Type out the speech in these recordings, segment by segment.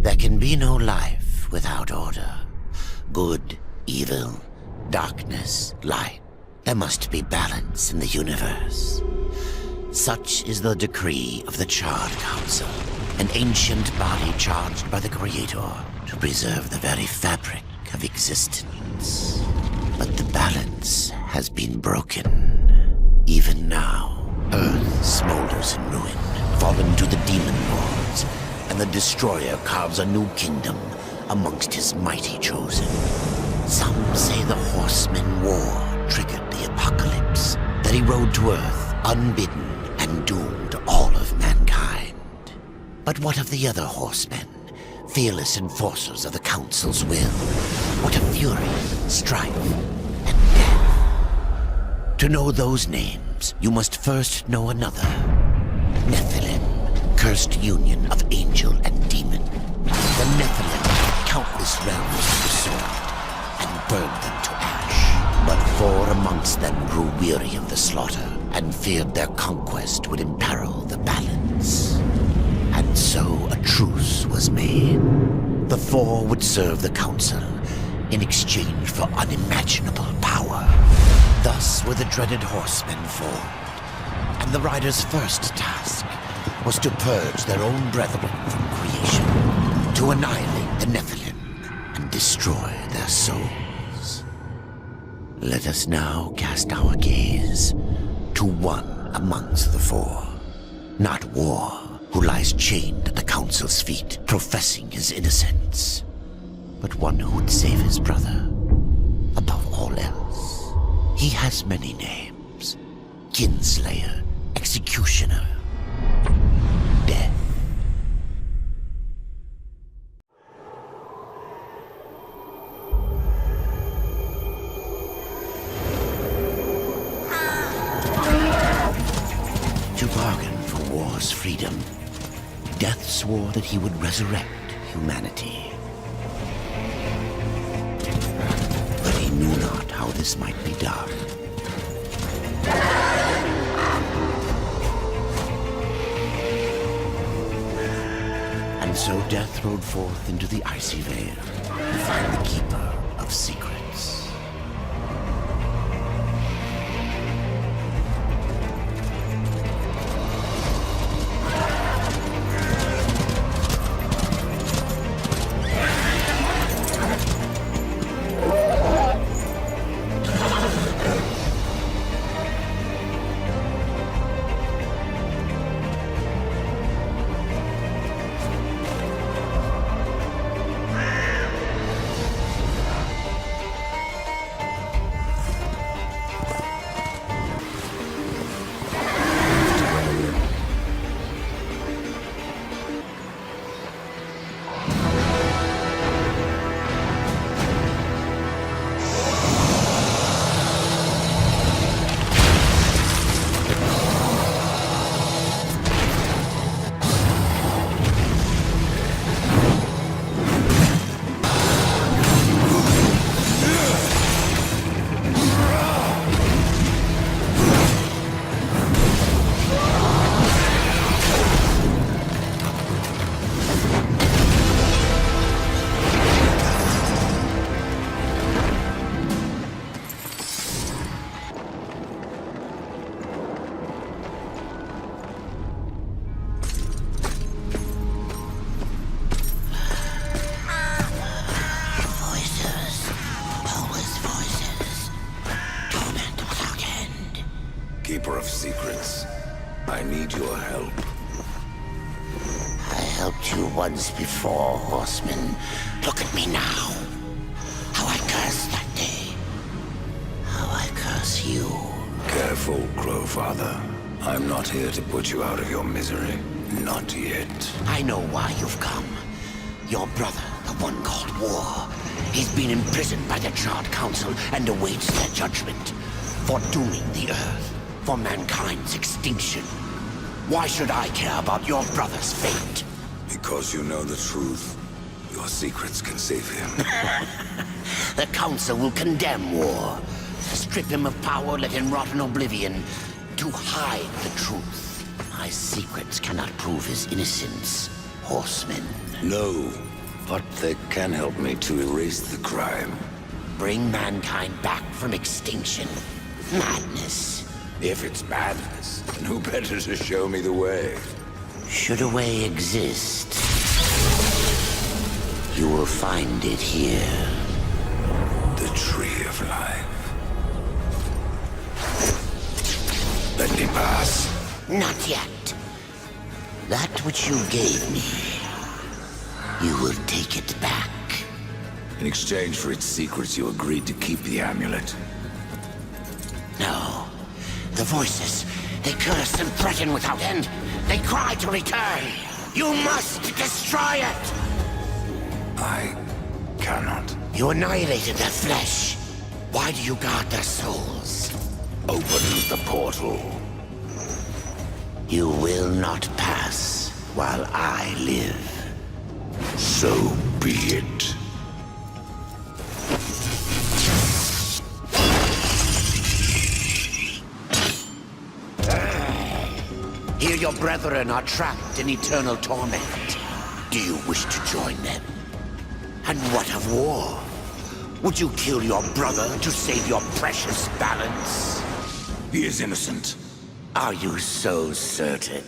There can be no life without order. Good, evil, darkness, light. There must be balance in the universe. Such is the decree of the Charred Council, an ancient body charged by the Creator to preserve the very fabric of existence. But the balance has been broken. Even now, Earth smolders in ruin, fallen to the demon lords, and the Destroyer carves a new kingdom amongst his mighty chosen. Some say the horseman war triggered the apocalypse, that he rode to Earth unbidden and doomed all of mankind. But what of the other horsemen, fearless enforcers of the Council's will? What of fury, strife, and death? To know those names, you must first know another. Nephilim, cursed union of angel and demon. The Nephilim took countless realms of the sword and burned them to ash. But 4 amongst them grew weary of the slaughter and feared their conquest would imperil the balance. And so a truce was made. The 4 would serve the Council in exchange for unimaginable power. Thus were the dreaded horsemen formed, and the riders' first task was to purge their own brethren from creation, to annihilate the Nephilim and destroy their souls. Let us now cast our gaze to one amongst the 4, not War, who lies chained at the Council's feet, professing his innocence, but one who would save his brother above all else. He has many names: Kinslayer, Executioner, Death. To bargain for war's freedom, Death swore that he would resurrect humanity. But he knew not how this might be done. And so Death rode forth into the icy veil to find the Keeper of Secrets. Keeper of Secrets, I need your help. I helped you once before, horseman. Look at me now. How I cursed that day. How I curse you. Careful, Crowfather. I'm not here to put you out of your misery. Not yet. I know why you've come. Your brother, the one called War. He's been imprisoned by the Charred Council and awaits their judgment. For dooming the Earth. For mankind's extinction. Why should I care about your brother's fate? Because you know the truth. Your secrets can save him. The Council will condemn War. Strip him of power, let him rot in oblivion. To hide the truth. My secrets cannot prove his innocence, horseman. No, But they can help me to erase the crime. Bring mankind back from extinction. Madness. If it's madness, then who better to show me the way? Should a way exist, you will find it here. The Tree of Life. Let me pass. Not yet. That which you gave me, you will take it back. In exchange for its secrets, you agreed to keep the amulet. No. The voices, they curse and threaten without end. They cry to return. You must destroy it! I cannot. You annihilated their flesh. Why do you guard their souls? Open the portal. You will not pass while I live. So be it. Here your brethren are trapped in eternal torment. Do you wish to join them? And what of war? Would you kill your brother to save your precious balance? He is innocent. Are you so certain?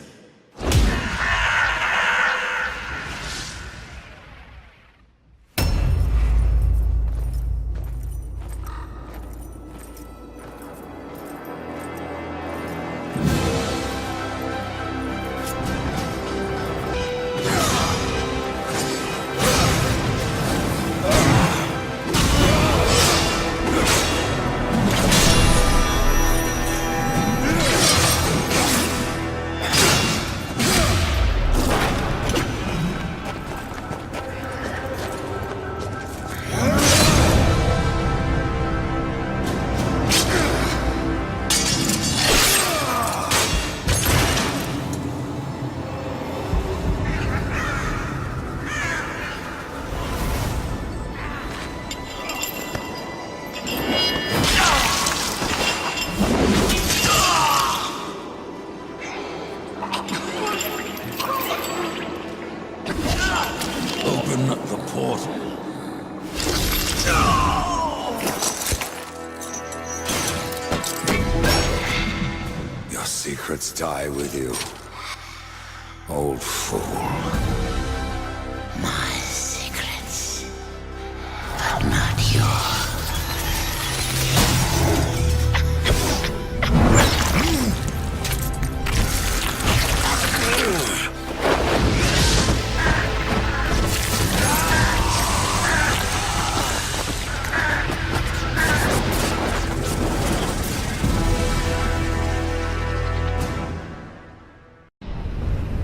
Open the portal. Your secrets die with you, old fool. My secrets, but not yours.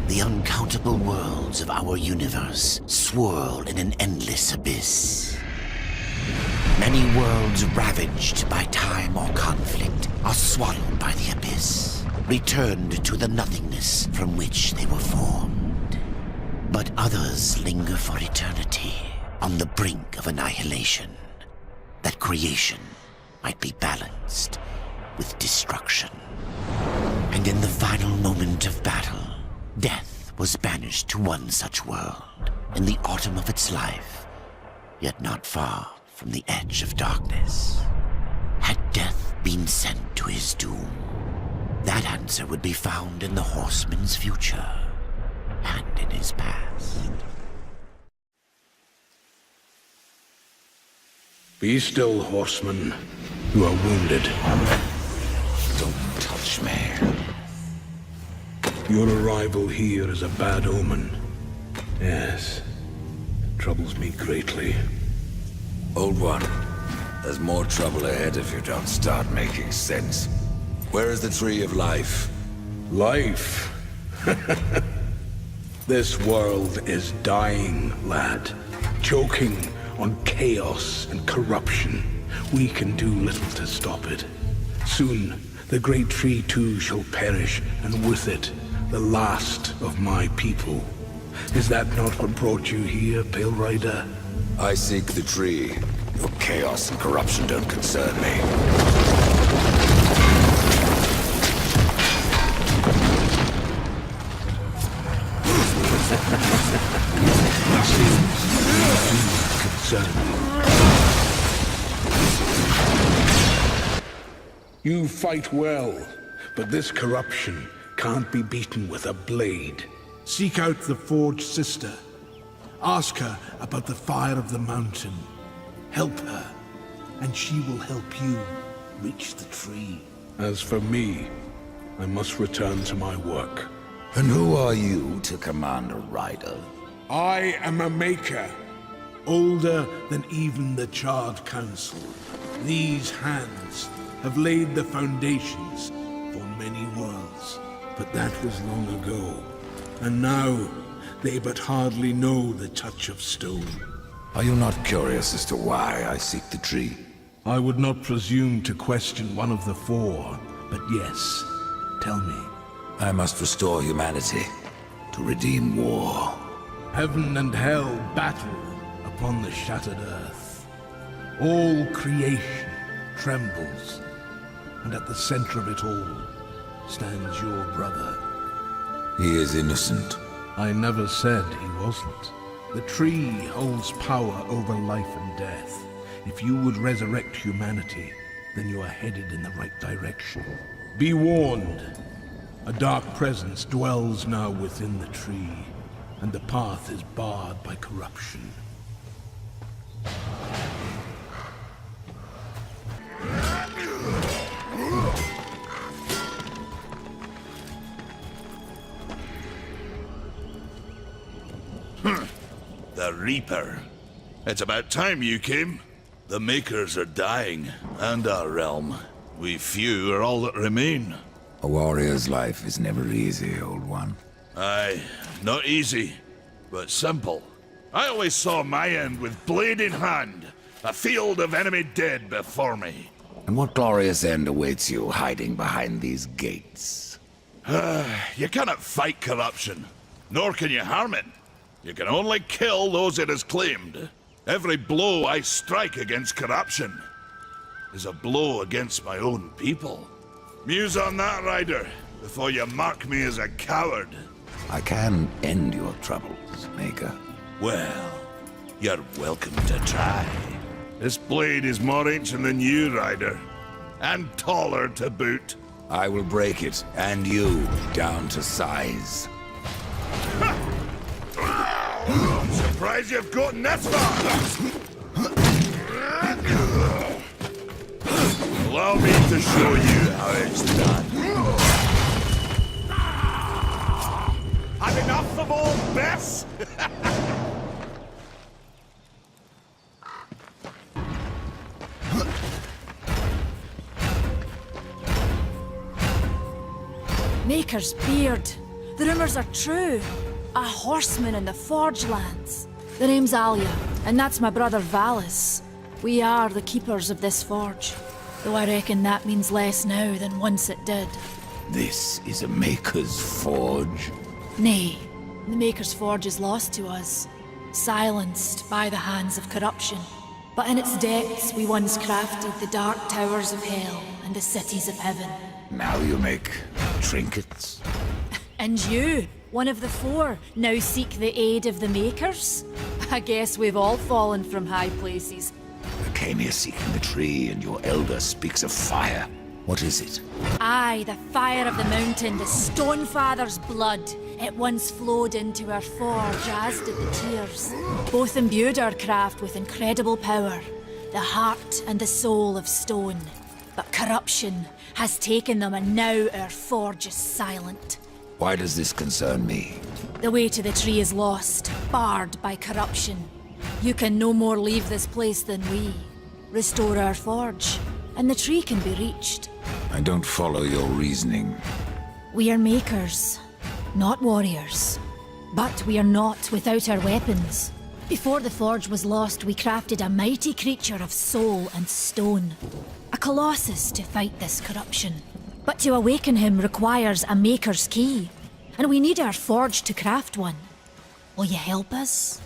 The uncountable worlds of our universe swirl in an endless abyss. Many worlds ravaged by time or conflict are swallowed by the abyss, returned to the nothingness from which they were formed. But others linger for eternity on the brink of annihilation, that creation might be balanced with destruction. And in the final moment of battle, death was banished to one such world in the autumn of its life, yet not far from the edge of darkness. Had death been sent to his doom, that answer would be found in the horseman's future and in his past. Be still, horseman. You are wounded. Don't touch me. Your arrival here is a bad omen. Yes, it troubles me greatly. Old one, there's more trouble ahead if you don't start making sense. Where is the Tree of Life? Life? This world is dying, lad. Choking on chaos and corruption. We can do little to stop it. Soon, the great tree too shall perish, and with it, the last of my people. Is that not what brought you here, Pale Rider? I seek the tree. Your chaos and corruption don't concern me. concern me. You fight well, but this corruption can't be beaten with a blade. Seek out the Forge Sister. Ask her about the fire of the mountain. Help her, and she will help you reach the tree. As for me, I must return to my work. And who are you to command a rider? I am a maker, older than even the Charred Council. These hands have laid the foundations for many worlds, but that was long ago. And now, they but hardly know the touch of stone. Are you not curious as to why I seek the tree? I would not presume to question one of the four, but yes, tell me. I must restore humanity, to redeem war. Heaven and hell battle upon the shattered earth. All creation trembles, and at the center of it all stands your brother. He is innocent. I never said he wasn't. The tree holds power over life and death. If you would resurrect humanity, then you are headed in the right direction. Be warned. A dark presence dwells now within the tree, and the path is barred by corruption. The Reaper. It's about time you came. The Makers are dying, and our realm. We few are all that remain. A warrior's life is never easy, old one. Aye, not easy, but simple. I always saw my end with blade in hand, a field of enemy dead before me. And what glorious end awaits you hiding behind these gates? You cannot fight corruption, nor can you harm it. You can only kill those it has claimed. Every blow I strike against corruption is a blow against my own people. Muse on that, Ryder, before you mark me as a coward. I can end your troubles, Maker. Well, you're welcome to try. This blade is more ancient than you, Ryder, and taller to boot. I will break it, and you, down to size. I'm surprised you've gotten this far! Allow me to show you how it's done. Had enough of all this? Maker's beard. The rumors are true. A horseman in the Forge lands. The name's Alia, and that's my brother Valis. We are the keepers of this forge. Though I reckon that means less now than once it did. This is a Maker's forge. Nay, the Maker's forge is lost to us. Silenced by the hands of corruption. But in its depths we once crafted the dark towers of hell and the cities of heaven. Now you make trinkets? And you, one of the four, now seek the aid of the Makers? I guess we've all fallen from high places. I came here seeking the tree, and your elder speaks of fire. What is it? Aye, the fire of the mountain, the Stonefather's blood. It once flowed into our forge, as did the tears. Both imbued our craft with incredible power, the heart and the soul of stone. But corruption has taken them, and now our forge is silent. Why does this concern me? The way to the tree is lost, barred by corruption. You can no more leave this place than we. Restore our forge, and the tree can be reached. I don't follow your reasoning. We are makers, not warriors. But we are not without our weapons. Before the forge was lost, we crafted a mighty creature of soul and stone. A colossus to fight this corruption. But to awaken him requires a maker's key. And we need our forge to craft one. Will you help us?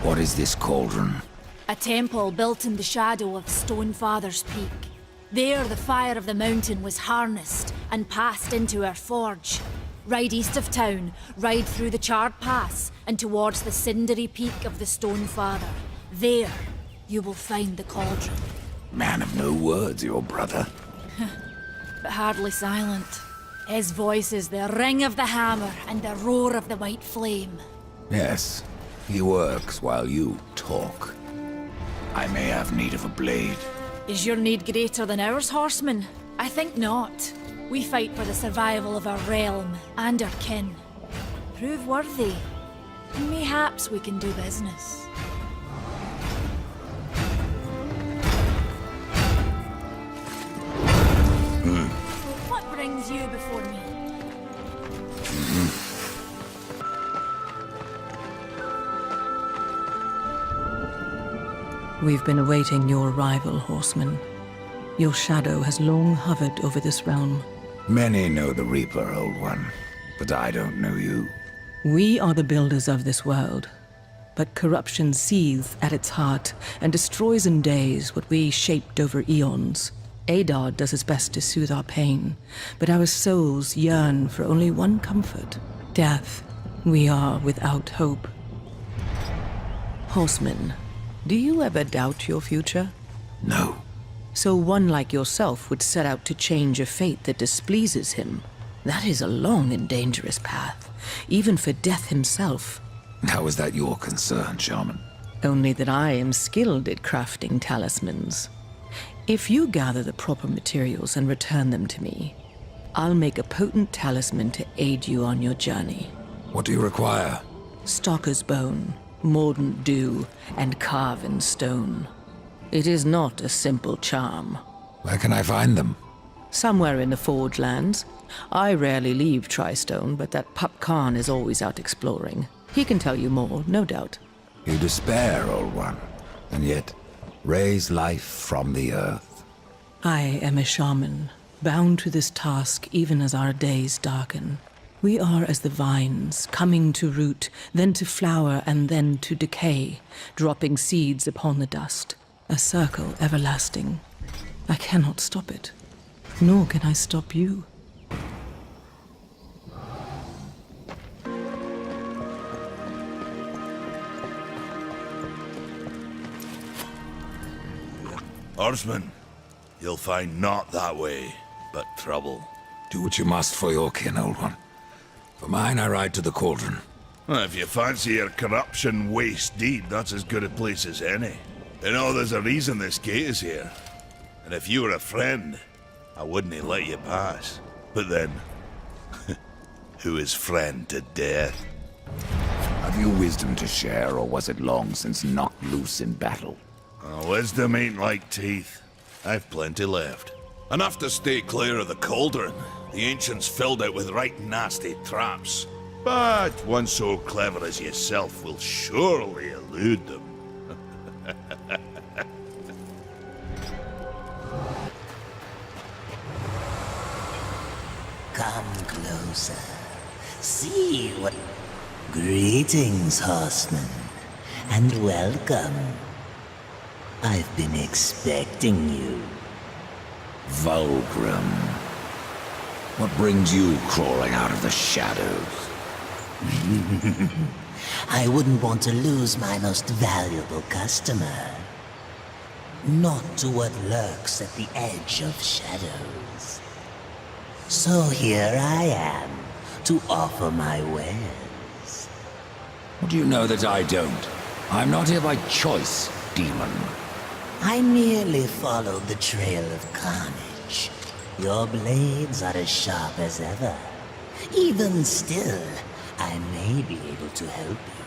What is this cauldron? A temple built in the shadow of Stonefather's Peak. There the fire of the mountain was harnessed and passed into our forge. Ride east of town, ride through the Charred Pass and towards the cindery peak of the Stonefather. There, you will find the cauldron. Man of no words, your brother. But hardly silent. His voice is the ring of the hammer and the roar of the white flame. Yes, he works while you talk. I may have need of a blade. Is your need greater than ours, horseman? I think not. We fight for the survival of our realm and our kin. Prove worthy, and mayhaps we can do business. What brings you before me? We've been awaiting your arrival, horseman. Your shadow has long hovered over this realm. Many know the Reaper, Old One, but I don't know you. We are the builders of this world, but corruption seethes at its heart and destroys in days what we shaped over eons. Adar does his best to soothe our pain, but our souls yearn for only one comfort: death. We are without hope. Horseman, do you ever doubt your future? No. So one like yourself would set out to change a fate that displeases him. That is a long and dangerous path, even for death himself. How is that your concern, Shaman? Only that I am skilled at crafting talismans. If you gather the proper materials and return them to me, I'll make a potent talisman to aid you on your journey. What do you require? Stalker's bone, mordant dew, and carven stone. It is not a simple charm. Where can I find them? Somewhere in the Forge Lands. I rarely leave Tristone, but that Pup Khan is always out exploring. He can tell you more, no doubt. You despair, Old One, and yet raise life from the earth. I am a shaman, bound to this task even as our days darken. We are as the vines, coming to root, then to flower, and then to decay, dropping seeds upon the dust. A circle everlasting. I cannot stop it, nor can I stop you. Horseman, you'll find not that way, but trouble. Do what you must for your kin, Old One. For mine, I ride to the cauldron. Well, if you fancy your corruption waist deep, that's as good a place as any. You know, there's a reason this gate is here. And if you were a friend, I wouldn't let you pass. But then, who is friend to death? Have you wisdom to share, or was it long since knocked loose in battle? Wisdom ain't like teeth. I've plenty left. Enough to stay clear of the cauldron. The ancients filled it with right nasty traps. But one so clever as yourself will surely elude them. Come closer. See what... Greetings, horseman. And welcome. I've been expecting you. Vulgrim. What brings you crawling out of the shadows? I wouldn't want to lose my most valuable customer. Not to what lurks at the edge of shadows. So here I am, to offer my wares. What do you know that I don't? I'm not here by choice, demon. I merely followed the trail of carnage. Your blades are as sharp as ever. Even still, I may be able to help you.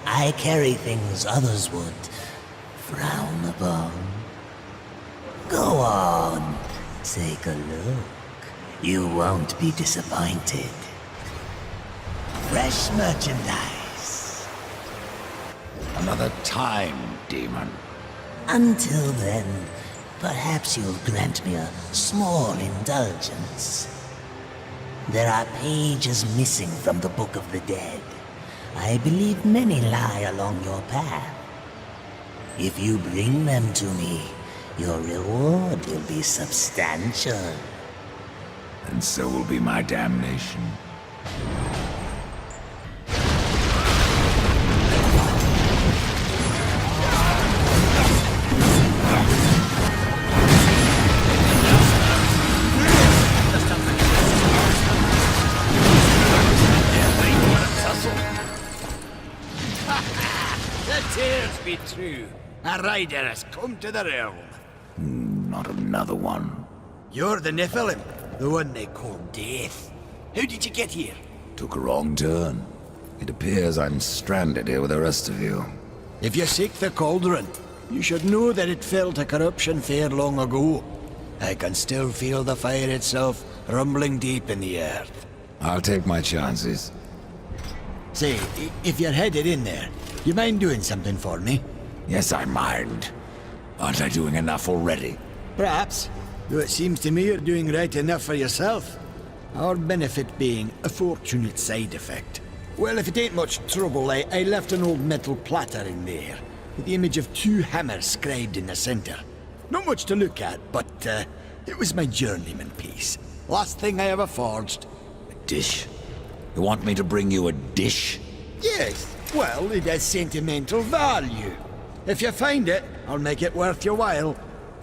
I carry things others would frown upon. Go on, take a look. You won't be disappointed. Fresh merchandise. Another time, demon. Until then, perhaps you'll grant me a small indulgence. There are pages missing from the Book of the Dead. I believe many lie along your path. If you bring them to me, your reward will be substantial. And so will be my damnation. The tales be true. A rider has come to the realm. Not another one. You're the Nephilim, the one they call Death. How did you get here? Took a wrong turn. It appears I'm stranded here with the rest of you. If you seek the cauldron, you should know that it fell to corruption fair long ago. I can still feel the fire itself rumbling deep in the earth. I'll take my chances. Say, if you're headed in there, you mind doing something for me? Yes, I mind. Aren't I doing enough already? Perhaps, though it seems to me you're doing right enough for yourself. Our benefit being a fortunate side effect. Well, if it ain't much trouble, I left an old metal platter in there, with the image of 2 hammers scribed in the center. Not much to look at, but it was my journeyman piece. Last thing I ever forged. A dish? You want me to bring you a dish? Yes, well, it has sentimental value. If you find it, I'll make it worth your while.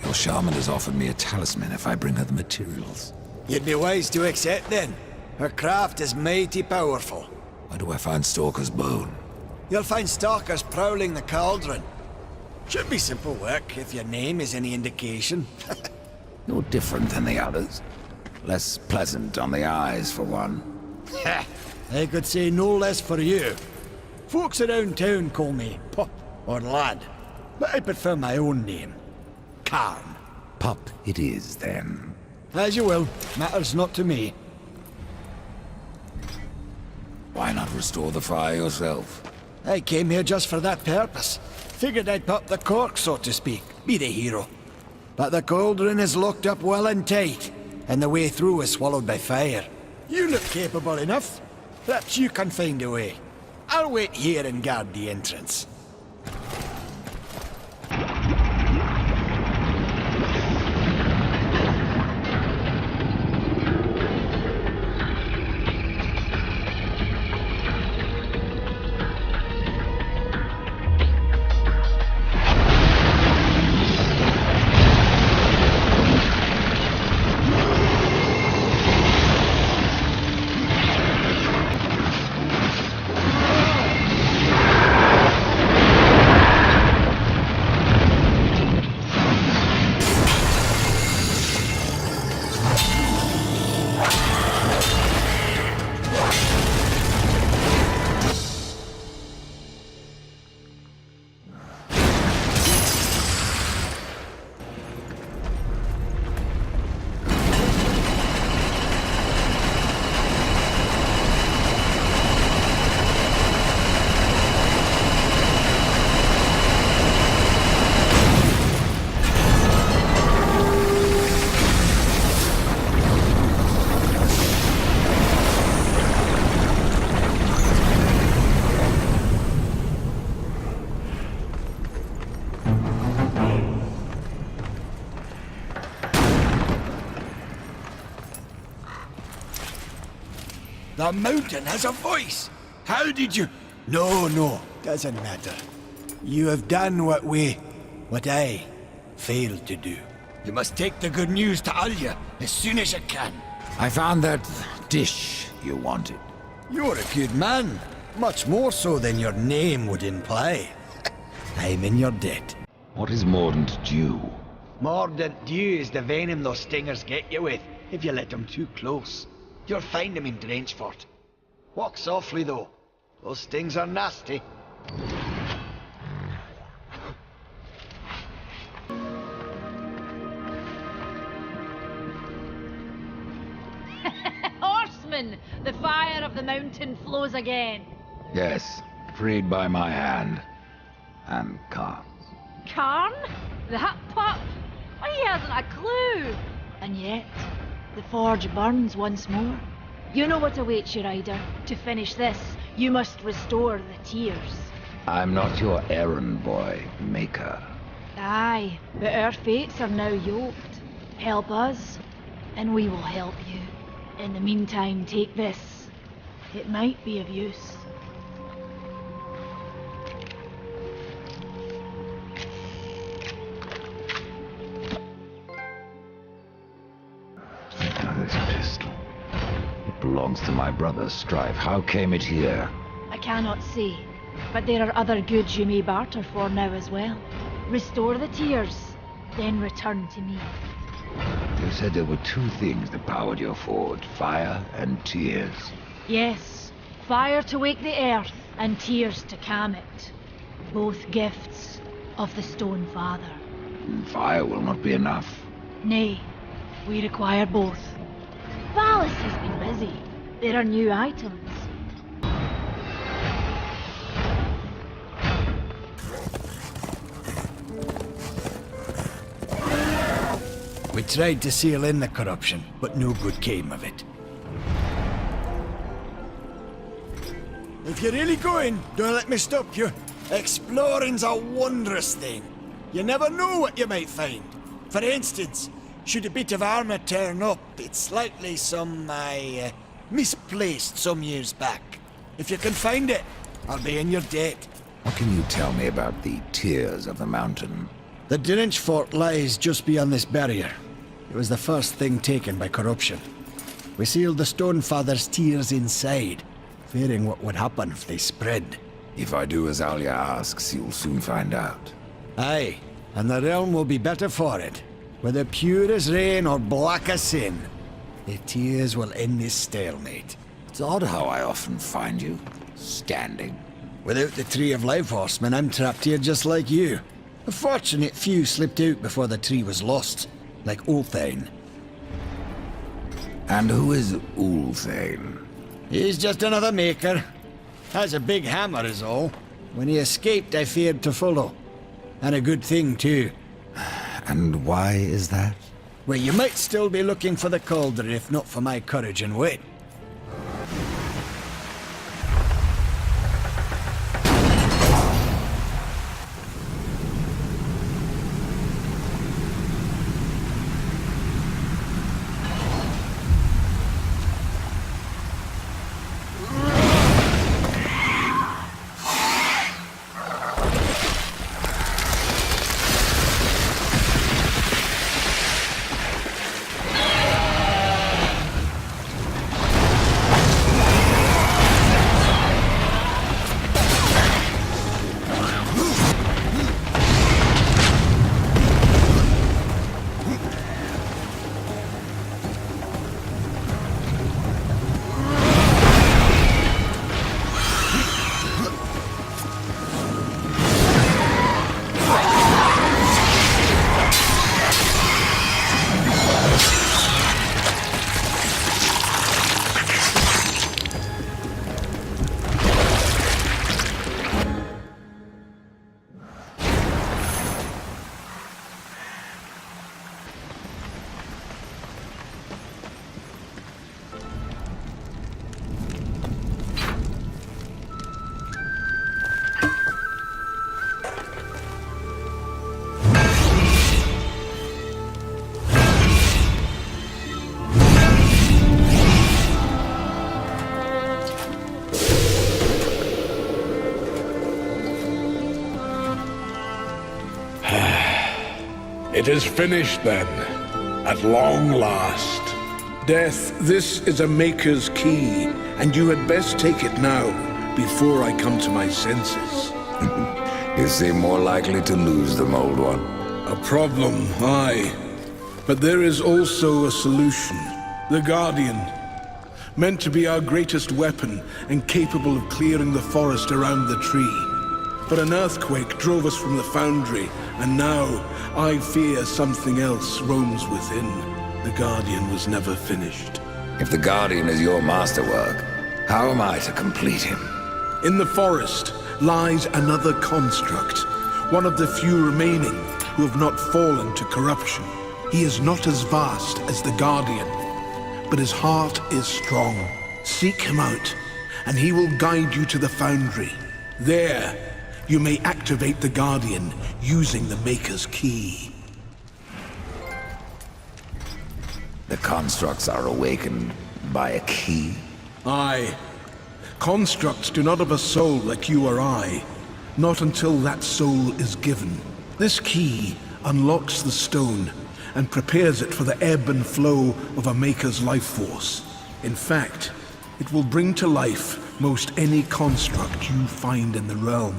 Your shaman has offered me a talisman if I bring her the materials. You'd be wise to accept then. Her craft is mighty powerful. Where do I find Stalker's bone? You'll find stalkers prowling the cauldron. Should be simple work, if your name is any indication. You're different than the others. Less pleasant on the eyes, for one. I could say no less for you. Folks around town call me Pup or Lad, but I prefer my own name. Karn. Pup it is, then. As you will. Matters not to me. Why not restore the fire yourself? I came here just for that purpose. Figured I'd pop the cork, so to speak. Be the hero. But the cauldron is locked up well and tight, and the way through is swallowed by fire. You look capable enough. Perhaps you can find a way. I'll wait here and guard the entrance. The mountain has a voice! How did you... No, doesn't matter. You have done what I failed to do. You must take the good news to Alya as soon as you can. I found that dish you wanted. You're a good man. Much more so than your name would imply. I'm in your debt. What is mordant dew? Mordant dew is the venom those stingers get you with, if you let them too close. You'll find them in Drenchford. Walk softly, though. Those stings are nasty. Horseman! The fire of the mountain flows again. Yes, freed by my hand. And Karn's. Karn? That pup? He hasn't a clue. And yet, the forge burns once more. You know what awaits you, Rider. To finish this, you must restore the tears. I'm not your errand boy, Maker. Aye, but our fates are now yoked. Help us, and we will help you. In the meantime, take this. It might be of use. Now this pistol. It belongs to my brother, Strife. How came it here? I cannot say. But there are other goods you may barter for now as well. Restore the tears, then return to me. You said there were two things that powered your forge, fire and tears. Yes, fire to wake the earth and tears to calm it. Both gifts of the Stone Father. Fire will not be enough. Nay, we require both. Valis has been busy. There are new items. We tried to seal in the corruption, but no good came of it. If you're really going, don't let me stop you. Exploring's a wondrous thing. You never know what you might find. For instance, should a bit of armor turn up, it's likely some I misplaced some years back. If you can find it, I'll be in your debt. What can you tell me about the tears of the mountain? The Drench fort lies just beyond this barrier. It was the first thing taken by corruption. We sealed the Stonefather's tears inside, fearing what would happen if they spread. If I do as Alia asks, you'll soon find out. Aye, and the realm will be better for it. Whether pure as rain or black as sin, the tears will end this stalemate. It's odd how I often find you standing. Without the Tree of Life, horseman, I'm trapped here just like you. A fortunate few slipped out before the tree was lost, like Ulthane. And who is Ulthane? He's just another maker. Has a big hammer is all. When he escaped, I feared to follow. And a good thing, too. And why is that? Well, you might still be looking for the cauldron if not for my courage and wit. It is finished then, at long last. Death, this is a Maker's key, and you had best take it now, before I come to my senses. You seem more likely to lose them, old one. A problem, aye. But there is also a solution. The Guardian. Meant to be our greatest weapon, and capable of clearing the forest around the tree. But an earthquake drove us from the foundry, and now I fear something else roams within. The Guardian was never finished. If the Guardian is your masterwork, how am I to complete him? In the forest lies another construct, one of the few remaining who have not fallen to corruption. He is not as vast as the Guardian, but his heart is strong. Seek him out, and he will guide you to the foundry. There, you may activate the Guardian using the Maker's key. The constructs are awakened by a key? Aye. Constructs do not have a soul like you or I. Not until that soul is given. This key unlocks the stone and prepares it for the ebb and flow of a Maker's life force. In fact, it will bring to life most any construct you find in the realm.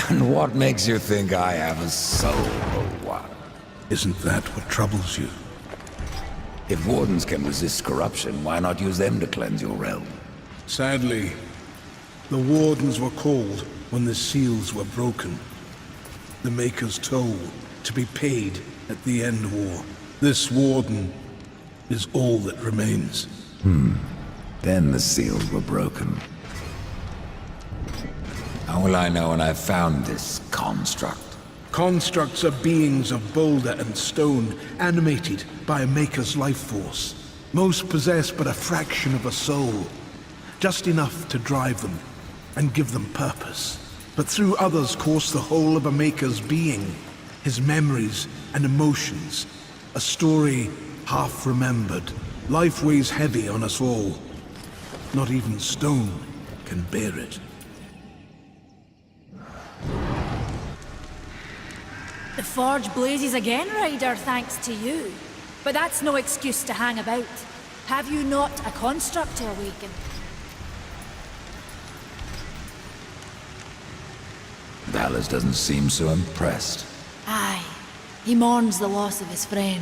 And what makes you think I have a soul, or what? Isn't that what troubles you? If wardens can resist corruption, why not use them to cleanse your realm? Sadly, the wardens were called when the seals were broken. The Maker's toll to be paid at the end war. This warden is all that remains. Then the seals were broken. How will I know when I've found this construct? Constructs are beings of boulder and stone, animated by a Maker's life force. Most possess but a fraction of a soul, just enough to drive them and give them purpose. But through others course the whole of a Maker's being, his memories and emotions, a story half remembered. Life weighs heavy on us all. Not even stone can bear it. The forge blazes again, Ryder, thanks to you. But that's no excuse to hang about. Have you not a construct to awaken? Valus doesn't seem so impressed. Aye. He mourns the loss of his friend.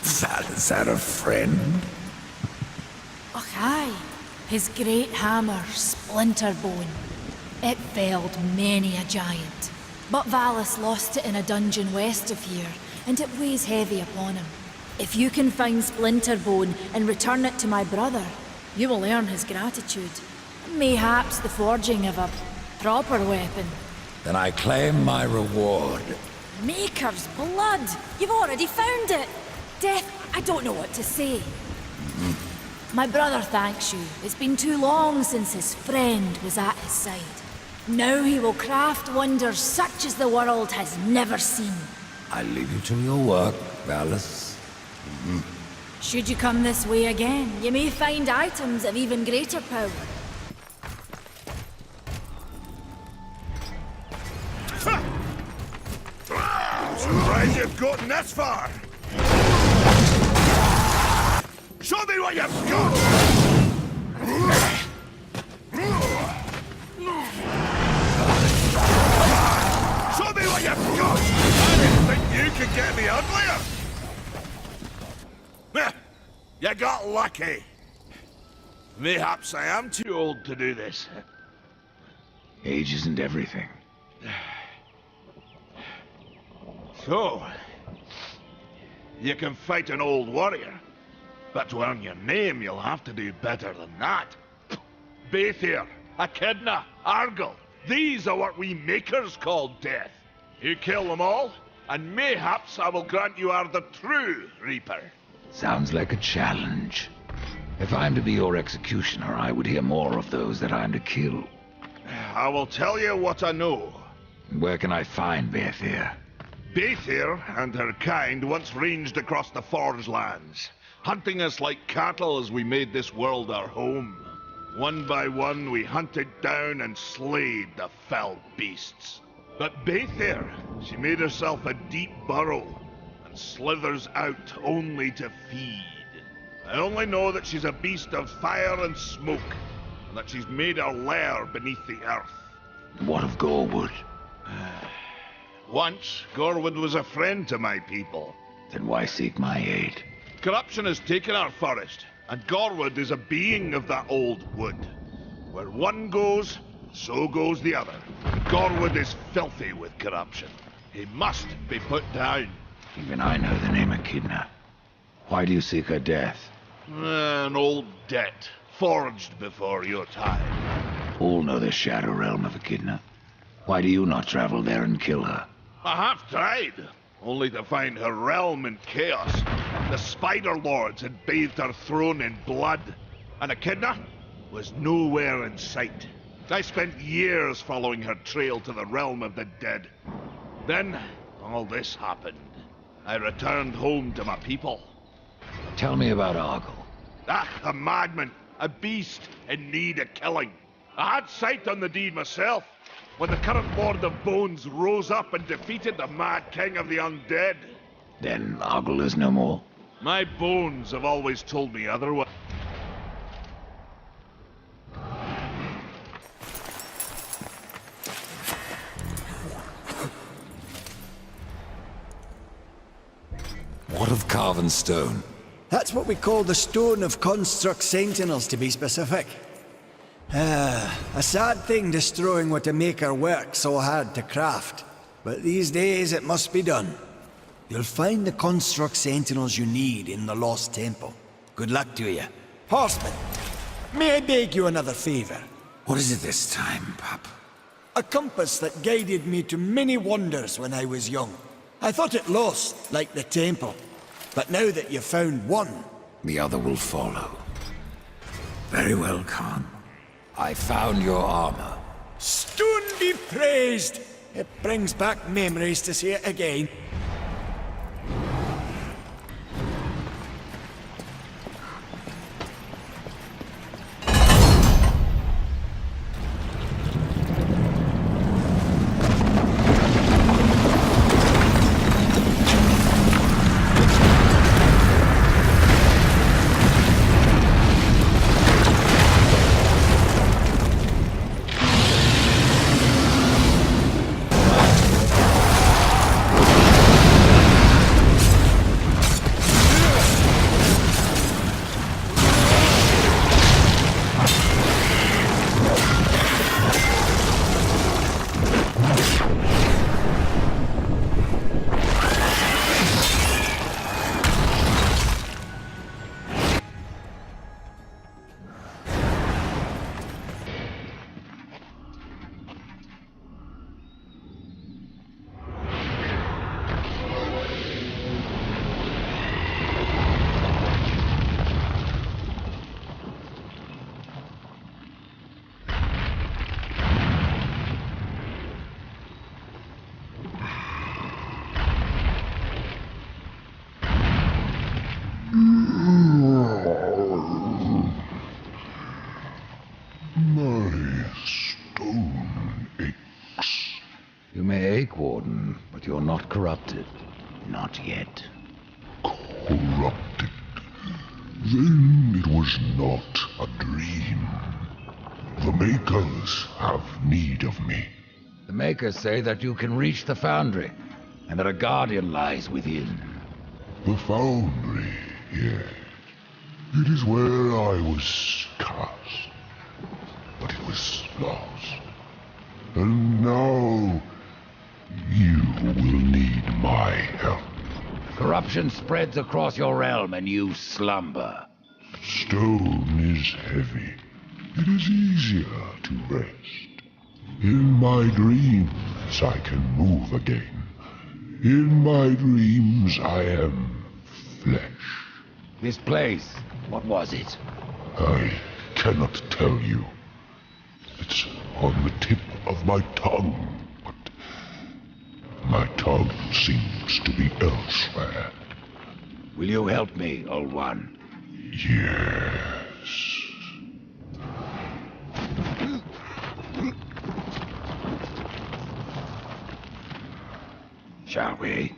Valus had a friend? Och, aye. His great hammer, Splinterbone. It felled many a giant. But Valus lost it in a dungeon west of here, and it weighs heavy upon him. If you can find Splinterbone and return it to my brother, you will earn his gratitude. Mayhaps the forging of a proper weapon. Then I claim my reward. Maker's blood! You've already found it! Death, I don't know what to say. My brother thanks you. It's been too long since his friend was at his side. Now he will craft wonders such as the world has never seen. I leave you to your work, Valus. Should you come this way again, you may find items of even greater power. Surprised you've gotten this far! Show me what you've got! Show me what you've got! I didn't think you could get me uglier! Meh, you got lucky. Mayhaps I am too old to do this. Age isn't everything. So, you can fight an old warrior, but to earn your name, you'll have to do better than that. Baethir, Echidna, Argyll, these are what we Makers call death. You kill them all, and mayhaps I will grant you are the true Reaper. Sounds like a challenge. If I'm to be your executioner, I would hear more of those that I'm to kill. I will tell you what I know. Where can I find Baethir? Baethir and her kind once ranged across the Forge lands, hunting us like cattle as we made this world our home. One by one, we hunted down and slayed the fell beasts. But Baethir, she made herself a deep burrow and slithers out only to feed. I only know that she's a beast of fire and smoke, and that she's made her lair beneath the earth. What of Gorwood? Once, Gorwood was a friend to my people. Then why seek my aid? Corruption has taken our forest, and Gorwood is a being of that old wood. Where one goes, so goes the other. Gorwood is filthy with corruption. He must be put down. Even I know the name Echidna. Why do you seek her death? An old debt, forged before your time. All know the Shadow Realm of Echidna. Why do you not travel there and kill her? I have tried, only to find her realm in chaos. The Spider Lords had bathed her throne in blood, and Echidna was nowhere in sight. I spent years following her trail to the realm of the dead. Then, all this happened. I returned home to my people. Tell me about Argyll. A madman, a beast in need of killing. I had sight on the deed myself, when the current Lord of Bones rose up and defeated the Mad King of the Undead. Then Argyll is no more? My bones have always told me otherwise. Out of carven stone. That's what we call the Stone of Construct Sentinels, to be specific. A sad thing destroying what a maker worked so hard to craft. But these days it must be done. You'll find the Construct Sentinels you need in the Lost Temple. Good luck to you. Horseman, may I beg you another favor? What is it this time, pup? A compass that guided me to many wonders when I was young. I thought it lost, like the temple. But now that you've found one... The other will follow. Very well, Khan. I found your armor. Stone be praised! It brings back memories to see it again. You may ache, Warden, but you're not corrupted. Not yet. Corrupted. Then it was not a dream. The Makers have need of me. The Makers say that you can reach the Foundry, and that a Guardian lies within. The Foundry, yes. It is where I was cast. But it was lost. And now... you will need my help. Corruption spreads across your realm, and you slumber. Stone is heavy. It is easier to rest. In my dreams I can move again. In my dreams I am flesh. This place, what was it? I cannot tell you. It's on the tip of my tongue, but my tongue seems to be elsewhere. Will you help me, old one? Yes. Shall we?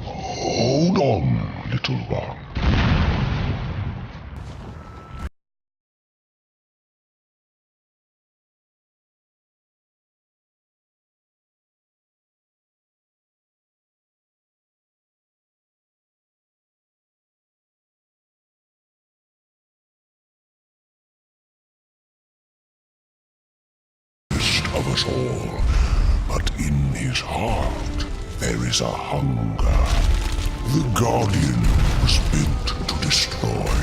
Hold on, little one. Of us all, but in his heart there is a hunger. The Guardian was built to destroy.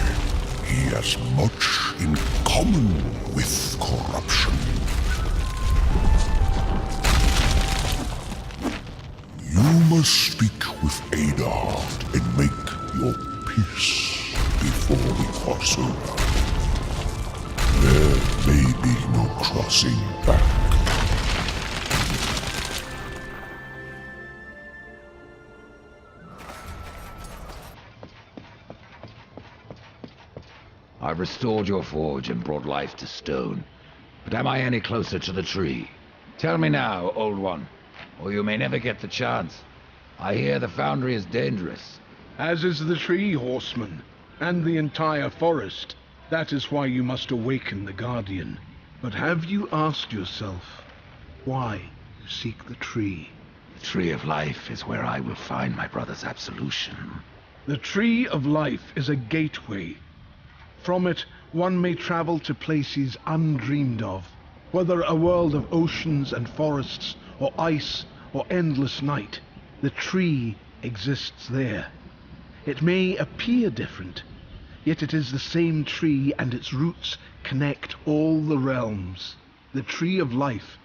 He has much in common with corruption. You must speak with Adard and make your peace before we cross over. There may be no crossing back. I restored your forge and brought life to stone. But am I any closer to the tree? Tell me now, old one, or you may never get the chance. I hear the Foundry is dangerous. As is the tree, horseman, and the entire forest. That is why you must awaken the Guardian. But have you asked yourself why you seek the tree? The Tree of Life is where I will find my brother's absolution. The Tree of Life is a gateway. From it, one may travel to places undreamed of. Whether a world of oceans and forests, or ice, or endless night, the tree exists there. It may appear different, yet it is the same tree, and its roots connect all the realms. The Tree of Life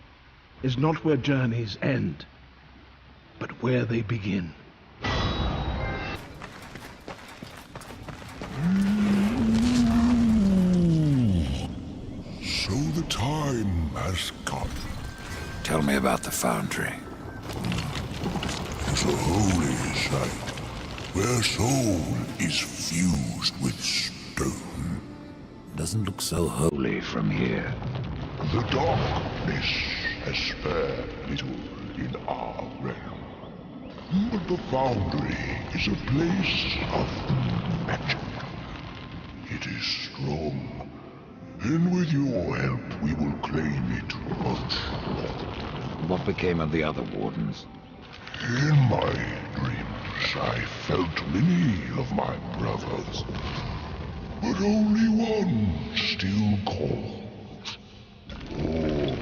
is not where journeys end, but where they begin. So the time has come. Tell me about the foundry. It's a holy site, where soul is fused with stone. Doesn't look so holy from here. The darkness has spared little in our realm. But the foundry is a place of magic. It is strong, and with your help we will claim it much more. What became of the other wardens? In my dreams I felt many of my brothers, but only one still calls. Ola,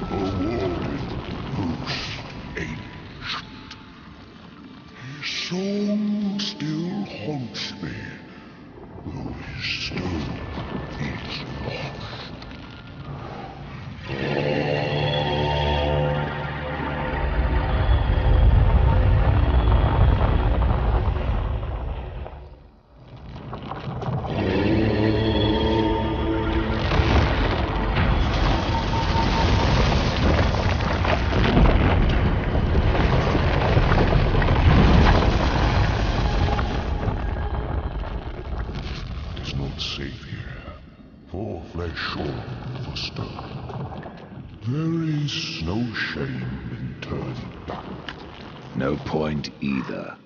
a warring ghost ancient. His song still haunts me, though his stone is lost. It's not safe here, for flesh or for stone. There is no shame in turning back. No point either.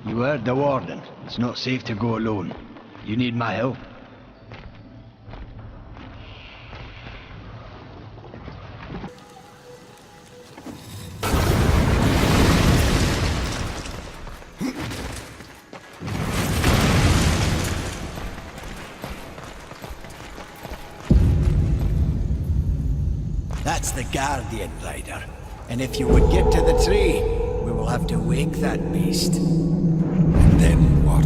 You heard the warden. It's not safe to go alone. You need my help. That's the Guardian, Rider. And if you would get to the tree, we will have to wake that beast. And then what?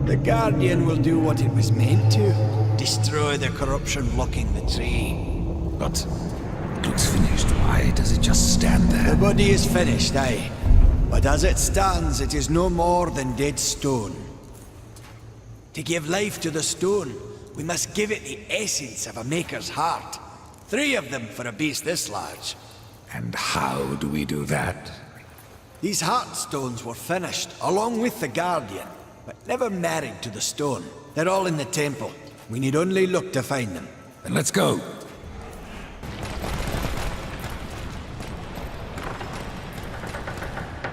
The Guardian will do what it was meant to. Destroy the corruption blocking the tree. But it looks finished. Why does it just stand The there? body is finished, aye. But as it stands, it is no more than dead stone. To give life to the stone, we must give it the essence of a maker's heart. 3 of them for a beast this large. And how do we do that? These heart stones were finished, along with the Guardian, but never married to the stone. They're all in the temple. We need only look to find them. Then let's go.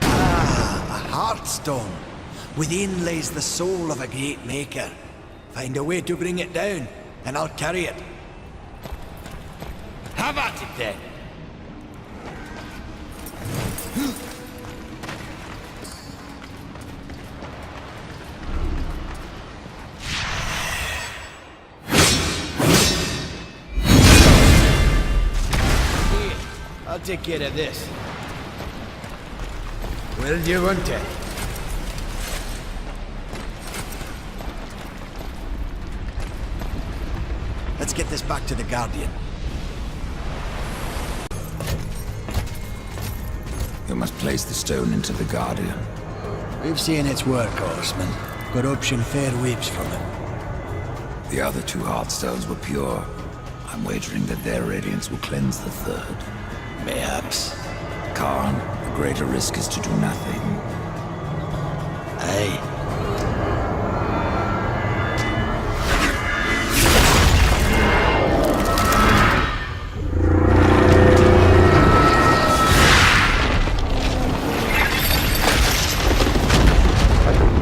A heartstone. Within lays the soul of a great maker. Find a way to bring it down, and I'll carry it. Have at it then! Here, I'll take care of this. Where do you want it? Let's get this back to the Guardian. You must place the stone into the Guardian. We've seen its work, horseman. Corruption fair weeps from it. The other 2 heartstones were pure. I'm wagering that their radiance will cleanse the 3rd. Mayhaps. Khan, the greater risk is to do nothing. Aye.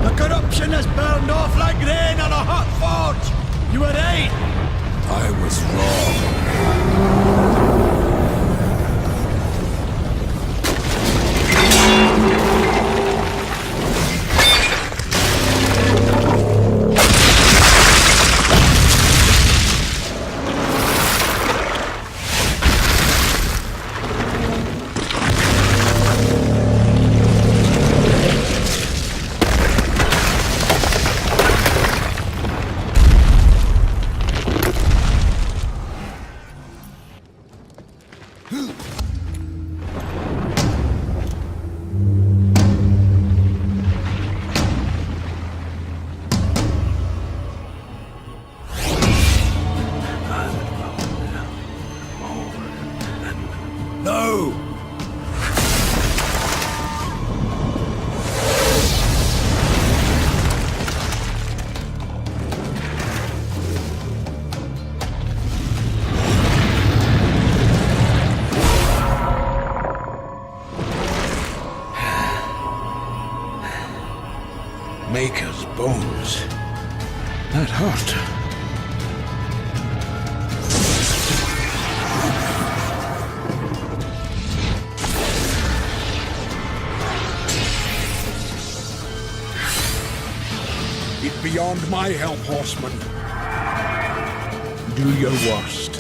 The corruption has burned off like rain on a hot forge! You were right! I was wrong. That hurt. It's beyond my help, horseman. Do your worst.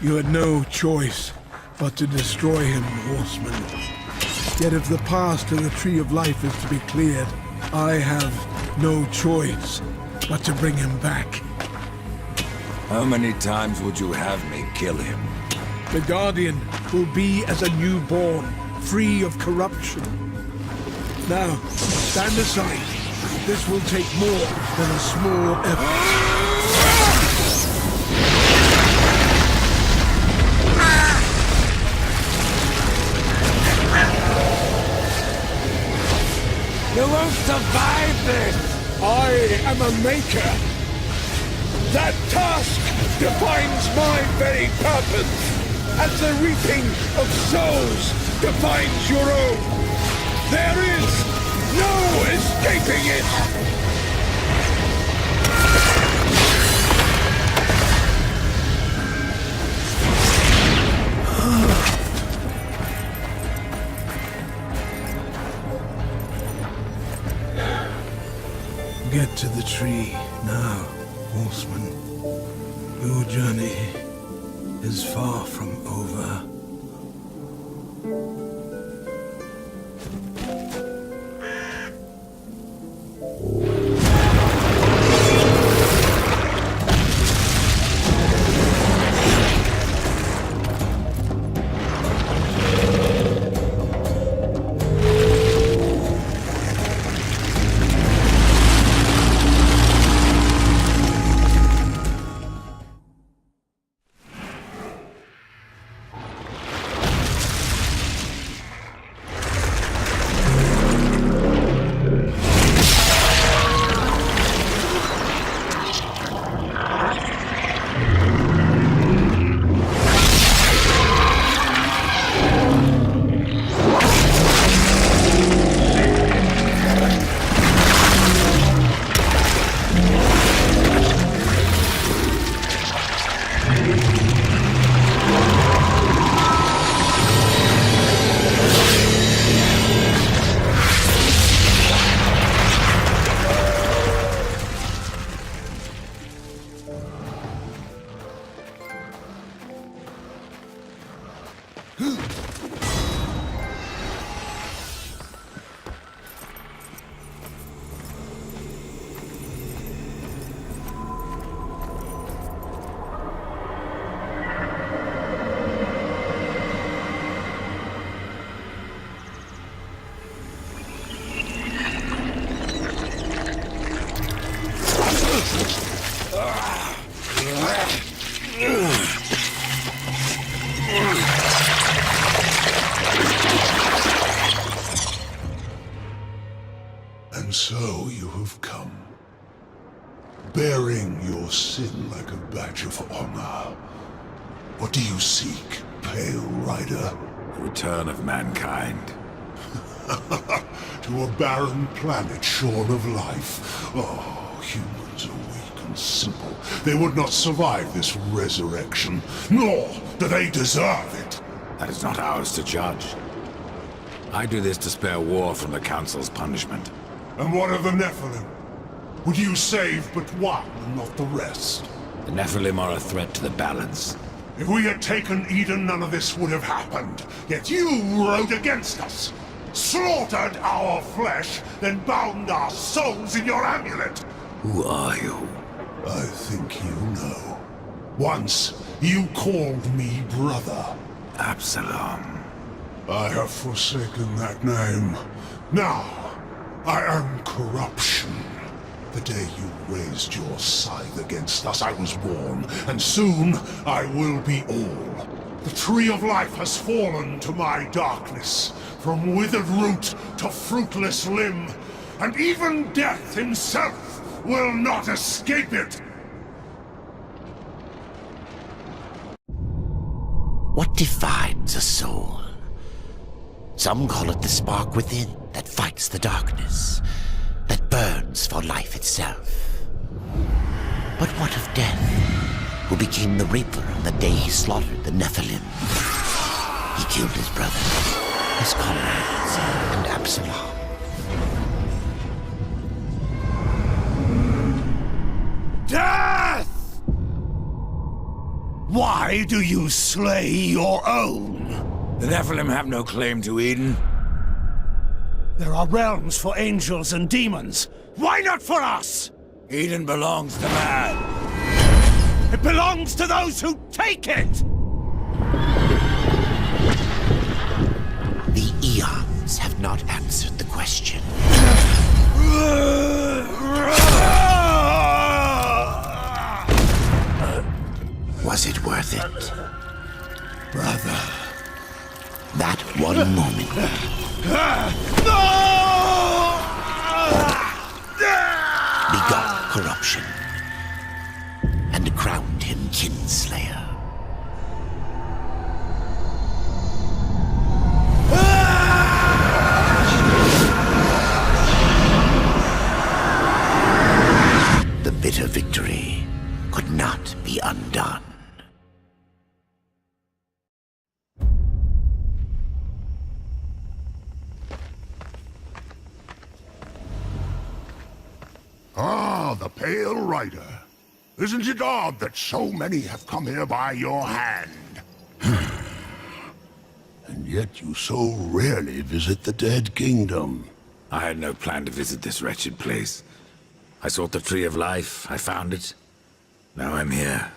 You had no choice but to destroy him, horseman. Yet if the path to the Tree of Life is to be cleared, I have no choice but to bring him back. How many times would you have me kill him? The Guardian will be as a newborn, free of corruption. Now, stand aside. This will take more than a small effort. You won't survive this! I am a maker. That task defines my very purpose, as the reaping of souls defines your own. There is no escaping it! Get to the tree now, horseman. Your journey is far from over. And so you have come. bearing your sin like a badge of honor. What do you seek, Pale Rider? The return of mankind. To a barren planet shorn of life. Oh, humans are weak and simple. They would not survive this resurrection, nor do they deserve it. That is not ours to judge. I do this to spare war from the Council's punishment. And what of the Nephilim? Would you save but one and not the rest? The Nephilim are a threat to the balance. If we had taken Eden, none of this would have happened. Yet you rode against us. Slaughtered our flesh, then bound our souls in your amulet. Who are you? I think you know. Once, you called me brother. Absalom. I have forsaken that name. Now, I am corruption. The day you raised your scythe against us, I was born, and soon I will be all. The tree of life has fallen to my darkness, from withered root to fruitless limb, and even death himself will not escape it. What defines a soul? Some call it the spark within that fights the darkness, that burns for life itself. But what of death, who became the Reaper on the day he slaughtered the Nephilim? He killed his brother, his comrades, and Absalom. Death! Why do you slay your own? The Nephilim have no claim to Eden. There are realms for angels and demons. Why not for us? Eden belongs to man. It belongs to those who take it! The eons have not answered the question. Was it worth it? Brother. That one moment begot corruption and crowned him kinslayer. The bitter victory could not be undone. Ah, the Pale Rider. Isn't it odd that so many have come here by your hand? And yet you so rarely visit the Dead Kingdom. I had no plan to visit this wretched place. I sought the Tree of Life, I found it. Now I'm here.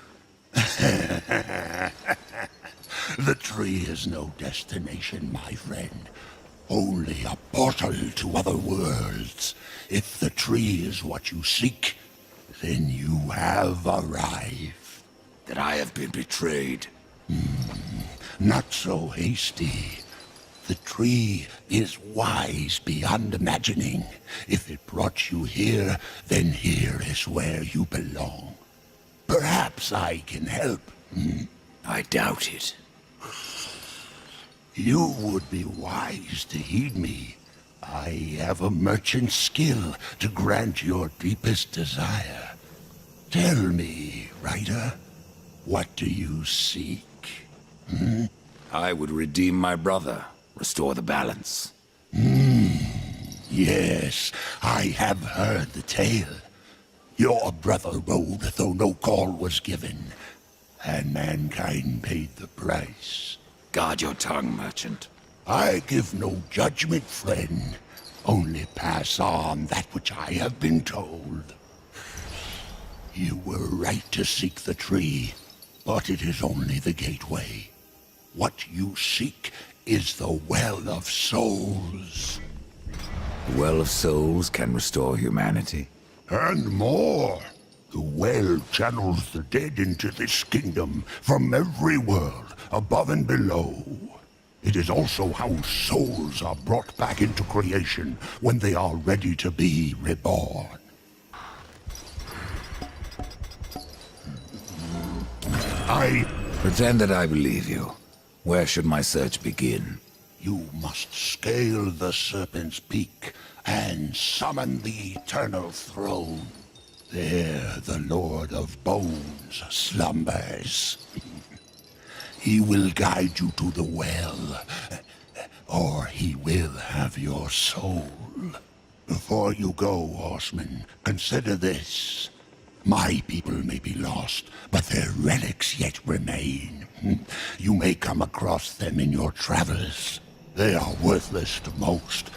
The tree is no destination, my friend. Only a portal to other worlds. If the tree is what you seek, then you have arrived. That I have been betrayed. Not so hasty. The tree is wise beyond imagining. If it brought you here, then here is where you belong. Perhaps I can help. I doubt it. You would be wise to heed me. I have a merchant's skill to grant your deepest desire. Tell me, Rider, what do you seek? I would redeem my brother, restore the balance. Yes, I have heard the tale. Your brother rode, though no call was given, and mankind paid the price. Guard your tongue, merchant. I give no judgment, friend. Only pass on that which I have been told. You were right to seek the tree, but it is only the gateway. What you seek is the Well of Souls. The Well of Souls can restore humanity. And more. The well channels the dead into this kingdom from every world, above and below. It is also how souls are brought back into creation when they are ready to be reborn. Pretend that I believe you. Where should my search begin? You must scale the Serpent's Peak and summon the Eternal Throne. There the Lord of Bones slumbers. He will guide you to the well, or he will have your soul. Before you go, horseman, consider this. My people may be lost, but their relics yet remain. You may come across them in your travels. They are worthless to most.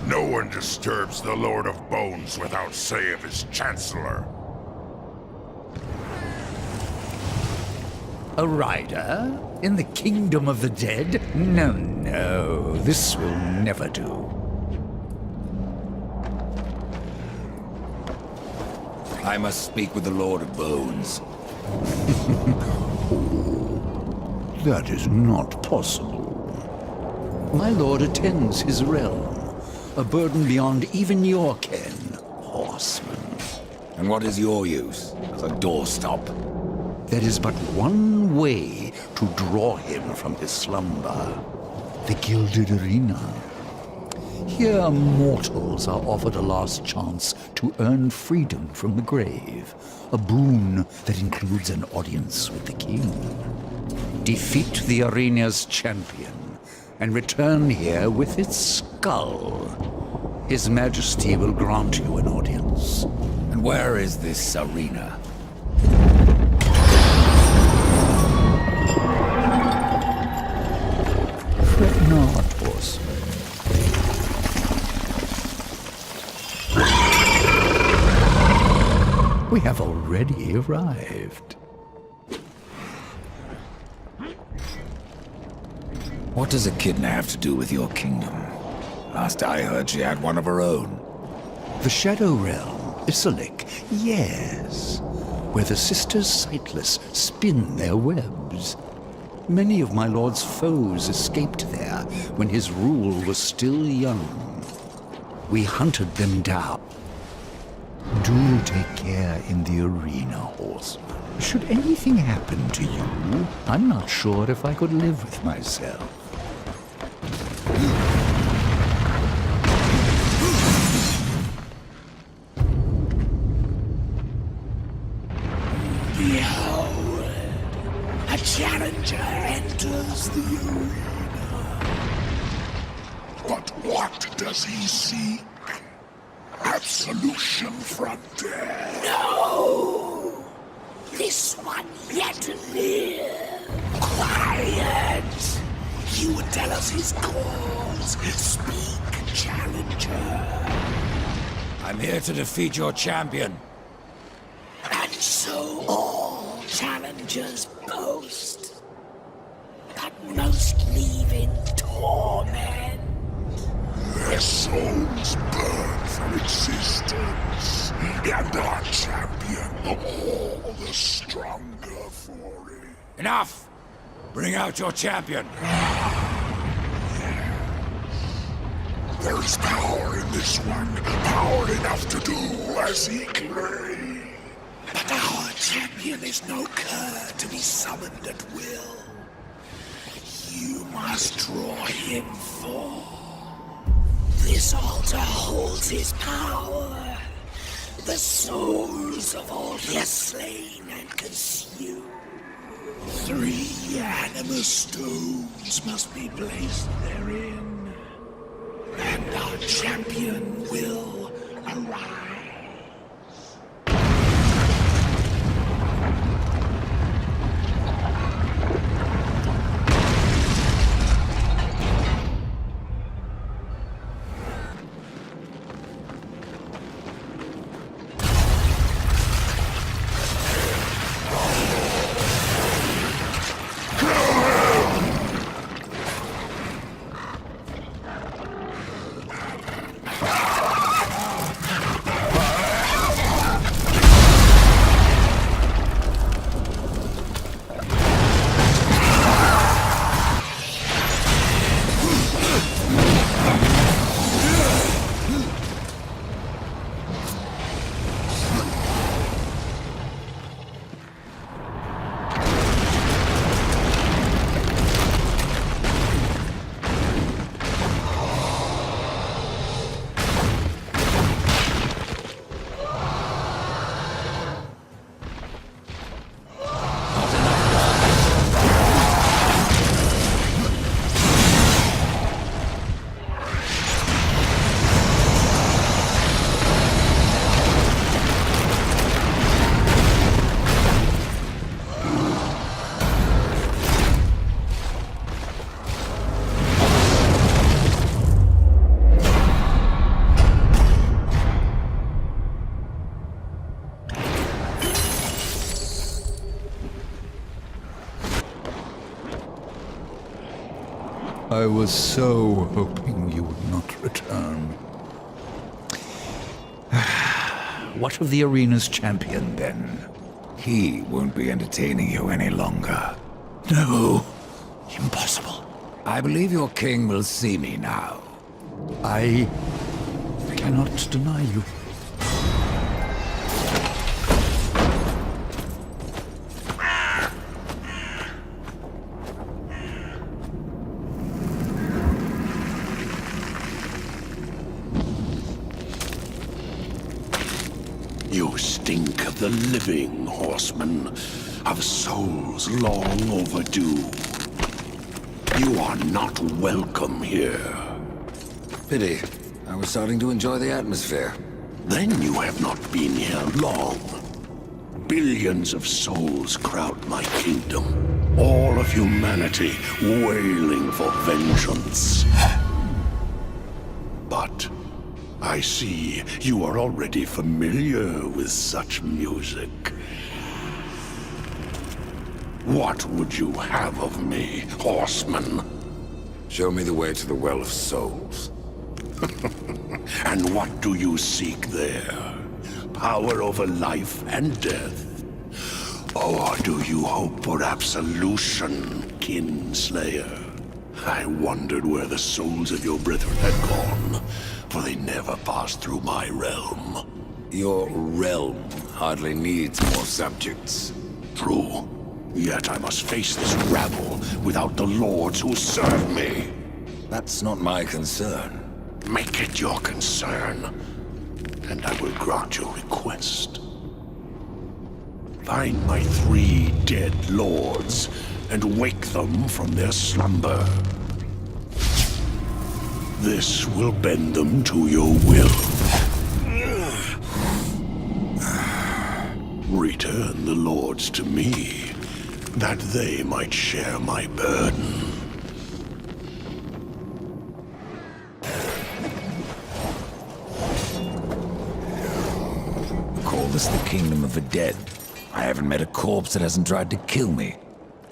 No one disturbs the Lord of Bones without say of his Chancellor. A rider? In the kingdom of the dead? No, no, this will never do. I must speak with the Lord of Bones. That is not possible. My lord attends his realm, a burden beyond even your ken, horseman. And what is your use? As a doorstop? There is but one way to draw him from his slumber. The Gilded Arena. Here mortals are offered a last chance to earn freedom from the grave. A boon that includes an audience with the king. Defeat the arena's champion and return here with its skull. His Majesty will grant you an audience. And where is this arena? Fret not, horseman. We have already arrived. What does Echidna have to do with your kingdom? Last I heard, she had one of her own. The Shadow Realm, Isalik, yes. Where the Sisters Sightless spin their webs. Many of my lord's foes escaped there when his rule was still young. We hunted them down. Do take care in the arena, horseman. Should anything happen to you, I'm not sure if I could live with myself. challenger enters the arena. But what does he seek? Absolution from death. No! This one yet live. Quiet! You would tell us his cause. Speak, challenger. I'm here to defeat your champion. And so all challengers boast, but most leave in torment. Their souls burn from existence, and our champion all the stronger for it. Enough! Bring out your champion. There is power in this one, power enough to do as he claims. But our champion is no cur to be summoned at will. You must draw him forth. This altar holds his power. The souls of all he has slain and consumed. 3 animus stones must be placed therein. And our champion will arise. I was so hoping you would not return. What of the arena's champion, then? He won't be entertaining you any longer. No, impossible. I believe your king will see me now. I cannot deny you. You stink of the living, horseman, of souls long overdue. You are not welcome here. Pity. I was starting to enjoy the atmosphere. Then you have not been here long. Billions of souls crowd my kingdom. All of humanity wailing for vengeance. But I see you are already familiar with such music. What would you have of me, horseman? Show me the way to the Well of Souls. And what do you seek there? Power over life and death? Or do you hope for absolution, Kinslayer? I wondered where the souls of your brethren had gone, for they never passed through my realm. Your realm hardly needs more subjects. True. Yet I must face this rabble without the lords who serve me. That's not my concern. Make it your concern, and I will grant your request. find my 3 dead lords and wake them from their slumber. This will bend them to your will. Return the lords to me, that they might share my burden. Call this the kingdom of the dead. I haven't met a corpse that hasn't tried to kill me.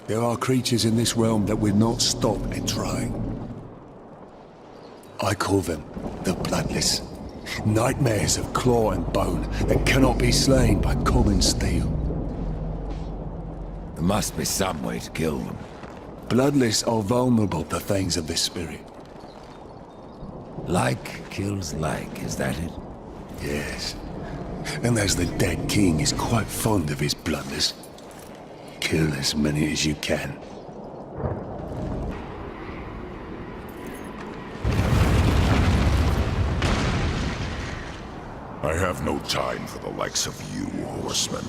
There are creatures in this realm that will not stop in trying. I call them the Bloodless. Nightmares of claw and bone that cannot be slain by common steel. There must be some way to kill them. Bloodless are vulnerable to things of this spirit. Like kills like, is that it? Yes. And as the dead king is quite fond of his Bloodless, kill as many as you can. I have no time for the likes of you, horseman.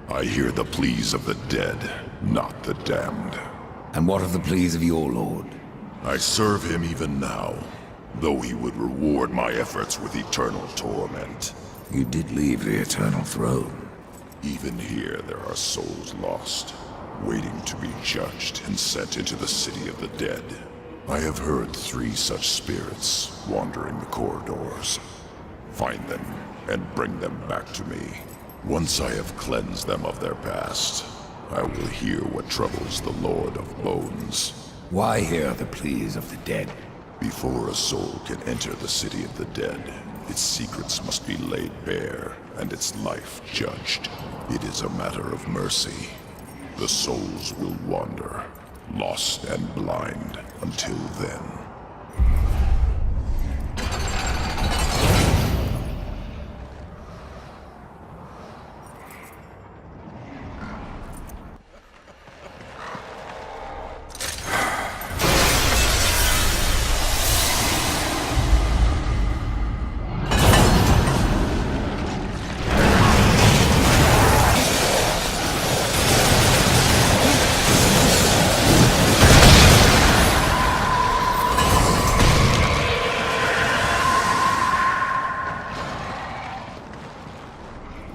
I hear the pleas of the dead, not the damned. And what of the pleas of your lord? I serve him even now, though he would reward my efforts with eternal torment. You did leave the eternal throne. Even here there are souls lost, waiting to be judged and sent into the city of the dead. I have heard 3 such spirits wandering the corridors. Find them and bring them back to me. Once I have cleansed them of their past, I will hear what troubles the Lord of Bones. Why hear the pleas of the dead? Before a soul can enter the city of the dead, its secrets must be laid bare and its life judged. It is a matter of mercy. The souls will wander, lost and blind, until then.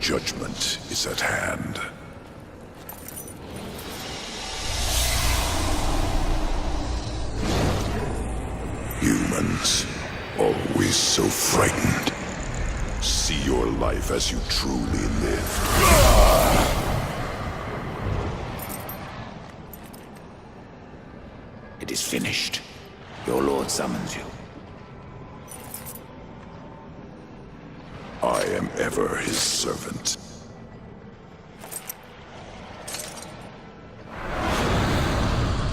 Judgment is at hand. Humans, always so frightened. See your life as you truly lived. It is finished. Your lord summons you. I am ever his servant.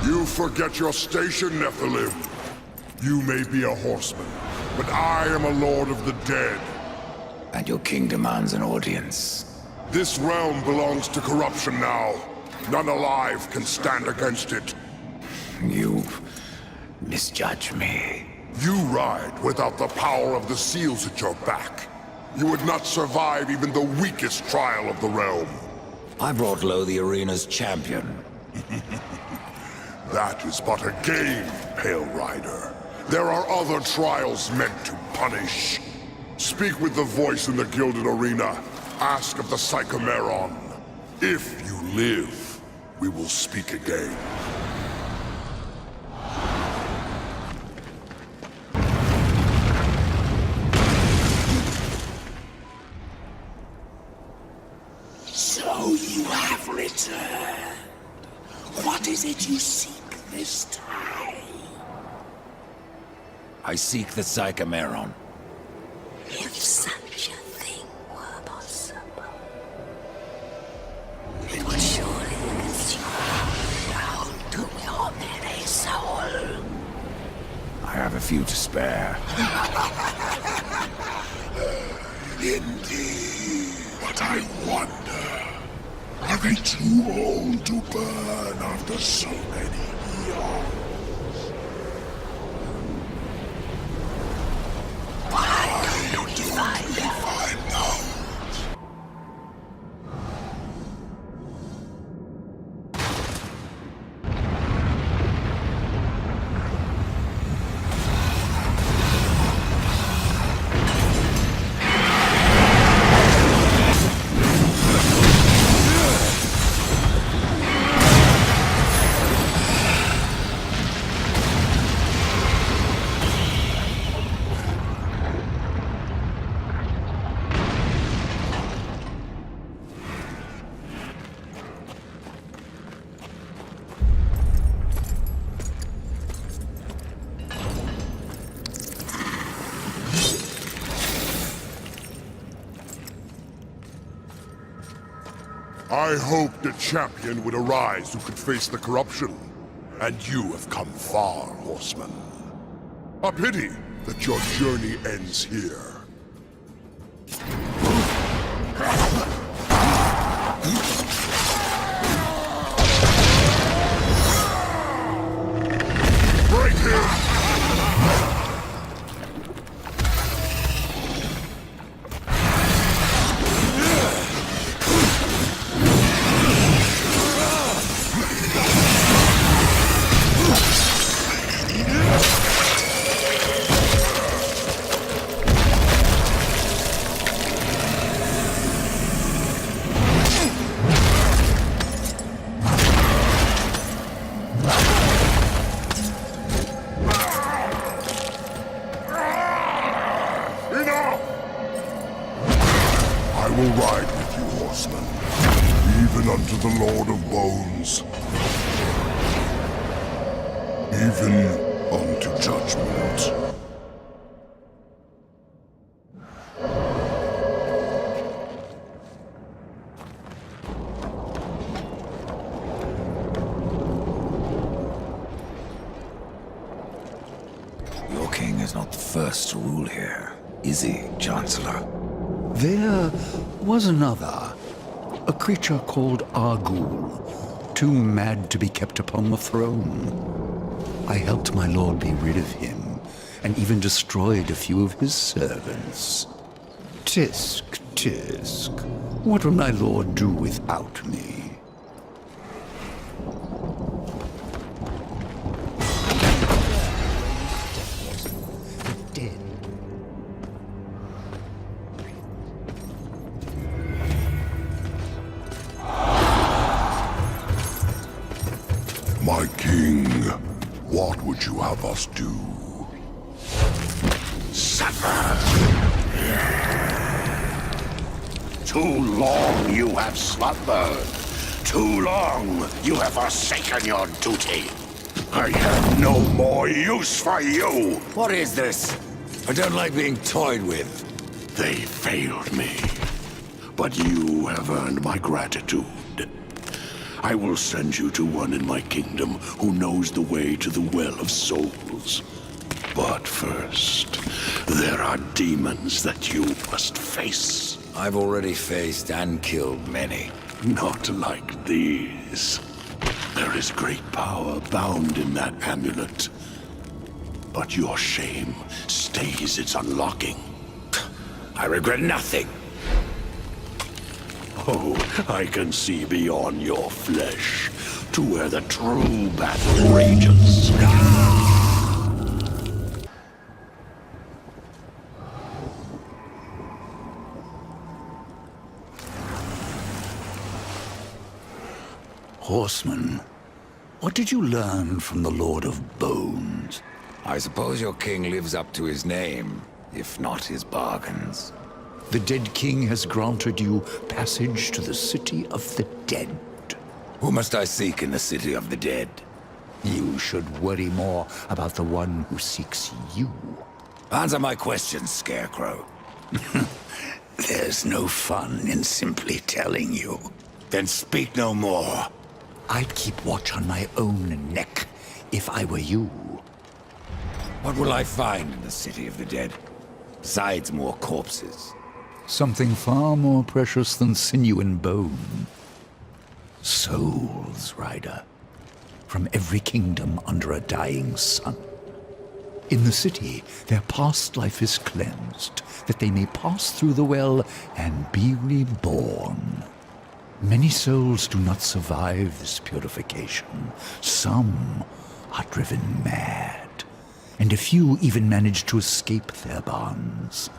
You forget your station, Nephilim. You may be a horseman, but I am a lord of the dead. And your king demands an audience. This realm belongs to corruption now. None alive can stand against it. You misjudge me. You ride without the power of the seals at your back. You would not survive even the weakest trial of the realm. I brought low the arena's champion. That is but a game, Pale Rider. There are other trials meant to punish. Speak with the voice in the Gilded Arena. Ask of the Psychomeron. If you live, we will speak again. So you have returned. What is it you seek this time? I seek the Psychomeron. If such a thing were possible, it would surely consume down to your very soul. I have a few to spare. Indeed. But I wonder, are they too old to burn after so many eons? Why don't you find out? I hoped a champion would arise who could face the corruption. And you have come far, horseman. A pity that your journey ends here. Break him! I will ride with you, horseman, even unto the Lord of Bones. Even unto judgment. Your king is not the first to rule here, is he, Chancellor? There was another, a creature called Argul, too mad to be kept upon the throne. I helped my lord be rid of him, and even destroyed a few of his servants. Tisk, tisk, what will my lord do without me? My king, what would you have us do? Suffer! Too long you have slumbered. Too long you have forsaken your duty. I have no more use for you. What is this? I don't like being toyed with. They failed me, but you have earned my gratitude. I will send you to one in my kingdom who knows the way to the Well of Souls. But first, there are demons that you must face. I've already faced and killed many. Not like these. There is great power bound in that amulet. But your shame stays its unlocking. I regret nothing. Oh, I can see beyond your flesh to where the true battle rages. Horseman, what did you learn from the Lord of Bones? I suppose your king lives up to his name, if not his bargains. The dead king has granted you passage to the city of the dead. Who must I seek in the city of the dead? You should worry more about the one who seeks you. Answer my question, Scarecrow. There's no fun in simply telling you. Then speak no more. I'd keep watch on my own neck if I were you. What will I find in the city of the dead? Besides more corpses. Something far more precious than sinew and bone. Souls, Rider. From every kingdom under a dying sun. In the city, their past life is cleansed, that they may pass through the well and be reborn. Many souls do not survive this purification. Some are driven mad, and a few even manage to escape their bonds.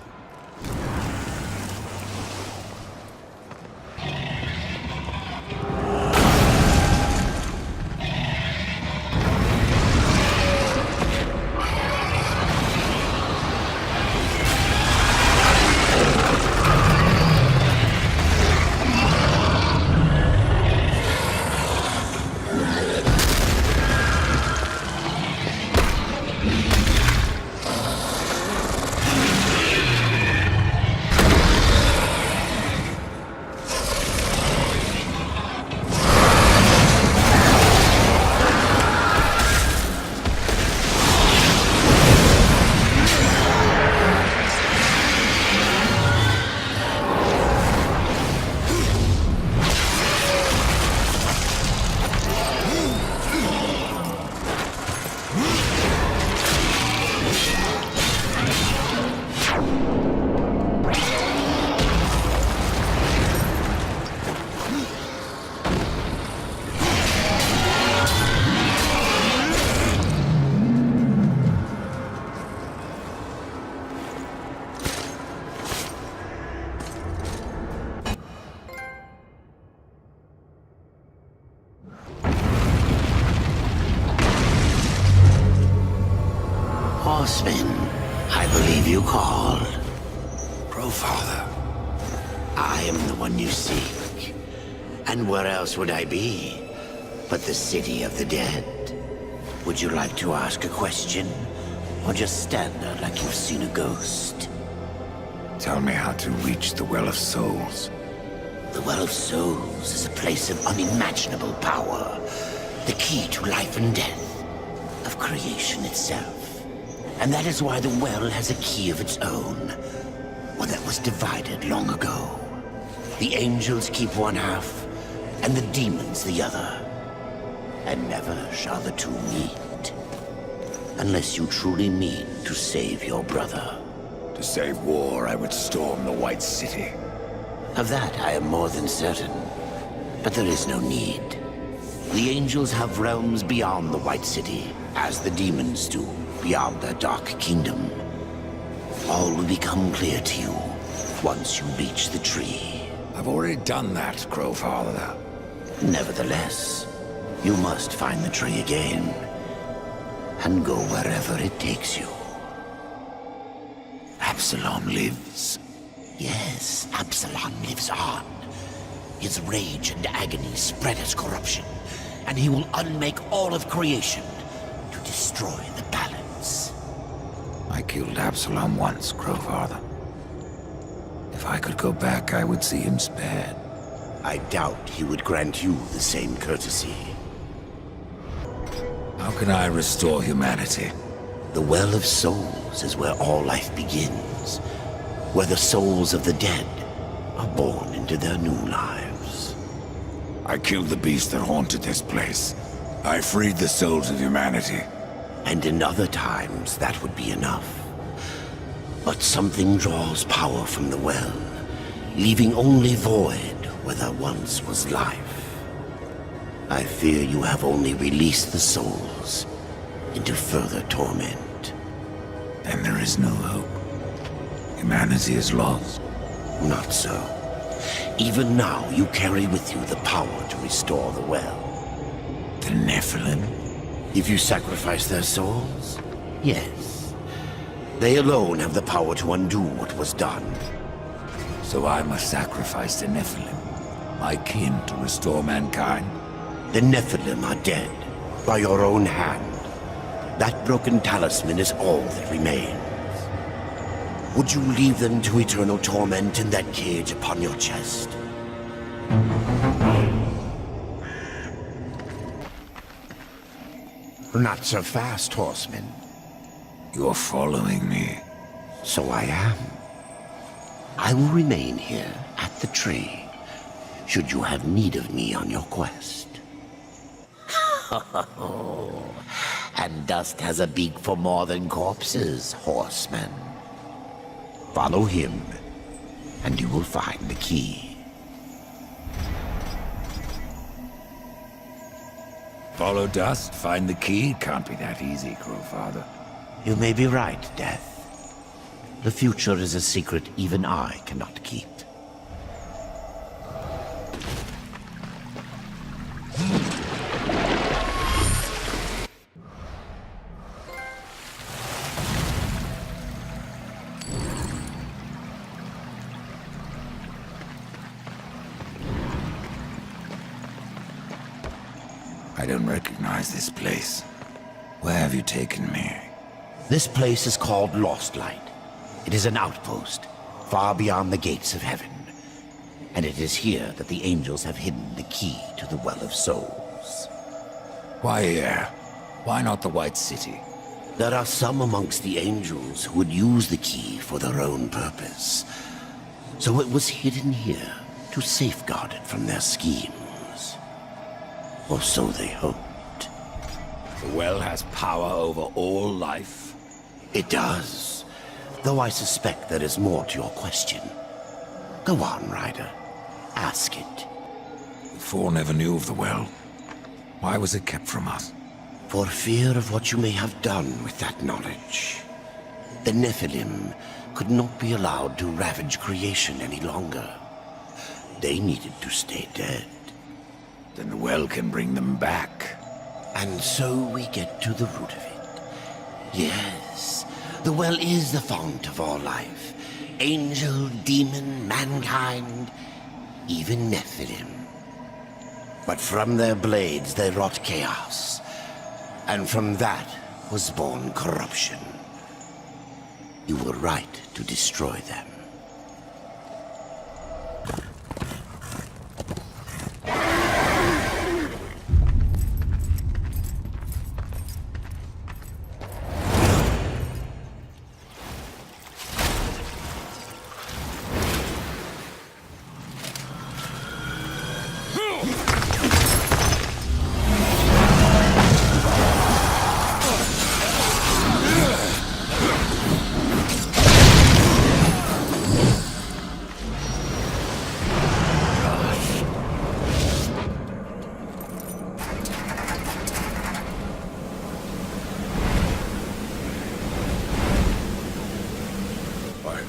Horseman, I believe you called. Crowfather. I am the one you seek. And where else would I be but the city of the dead? Would you like to ask a question? Or just stand there like you've seen a ghost? Tell me how to reach the Well of Souls. The Well of Souls is a place of unimaginable power. The key to life and death, of creation itself. And that is why the well has a key of its own, one that was divided long ago. The angels keep one half, and the demons the other. And never shall the two meet. Unless you truly mean to save your brother. To save war, I would storm the White City. Of that I am more than certain. But there is no need. The angels have realms beyond the White City, as the demons do beyond their dark kingdom. All will become clear to you once you reach the tree. I've already done that, Crowfather. Nevertheless, you must find the tree again, and go wherever it takes you. Absalom lives. Yes, Absalom lives on. His rage and agony spread as corruption, and he will unmake all of creation to destroy the balance. I killed Absalom once, Crowfather. If I could go back, I would see him spared. I doubt he would grant you the same courtesy. How can I restore humanity? The Well of Souls is where all life begins, where the souls of the dead are born into their new lives. I killed the beast that haunted this place. I freed the souls of humanity. And in other times, that would be enough. But something draws power from the well, leaving only void where there once was life. I fear you have only released the souls into further torment. Then there is no hope. Humanity is lost. Not so. Even now, you carry with you the power to restore the well. The Nephilim? If you sacrifice their souls, yes. They alone have the power to undo what was done. So I must sacrifice the Nephilim, my kin, to restore mankind? The Nephilim are dead, by your own hand. That broken talisman is all that remains. Would you leave them to eternal torment in that cage upon your chest? Not so fast, horseman. You're following me. So I am. I will remain here at the tree, should you have need of me on your quest. And dust has a beak for more than corpses, horseman. Follow him, and you will find the key. Follow dust, find the key? Can't be that easy, Crowfather. You may be right, Death. The future is a secret even I cannot keep. I don't recognize this place. Where have you taken me? This place is called Lost Light. It is an outpost, far beyond the gates of heaven. And it is here that the angels have hidden the key to the Well of Souls. Why here? Why not the White City? There are some amongst the angels who would use the key for their own purpose. So it was hidden here to safeguard it from their schemes. Or so they hoped. The well has power over all life? It does. Though I suspect there is more to your question. Go on, Ryder. Ask it. The Four never knew of the well. Why was it kept from us? For fear of what you may have done with that knowledge. The Nephilim could not be allowed to ravage creation any longer. They needed to stay dead. Then the well can bring them back. And so we get to the root of it. Yes, The well is the fount of all life. Angel, demon, mankind, even Nephilim. But from their blades they wrought chaos, and from that was born corruption. You were right to destroy them.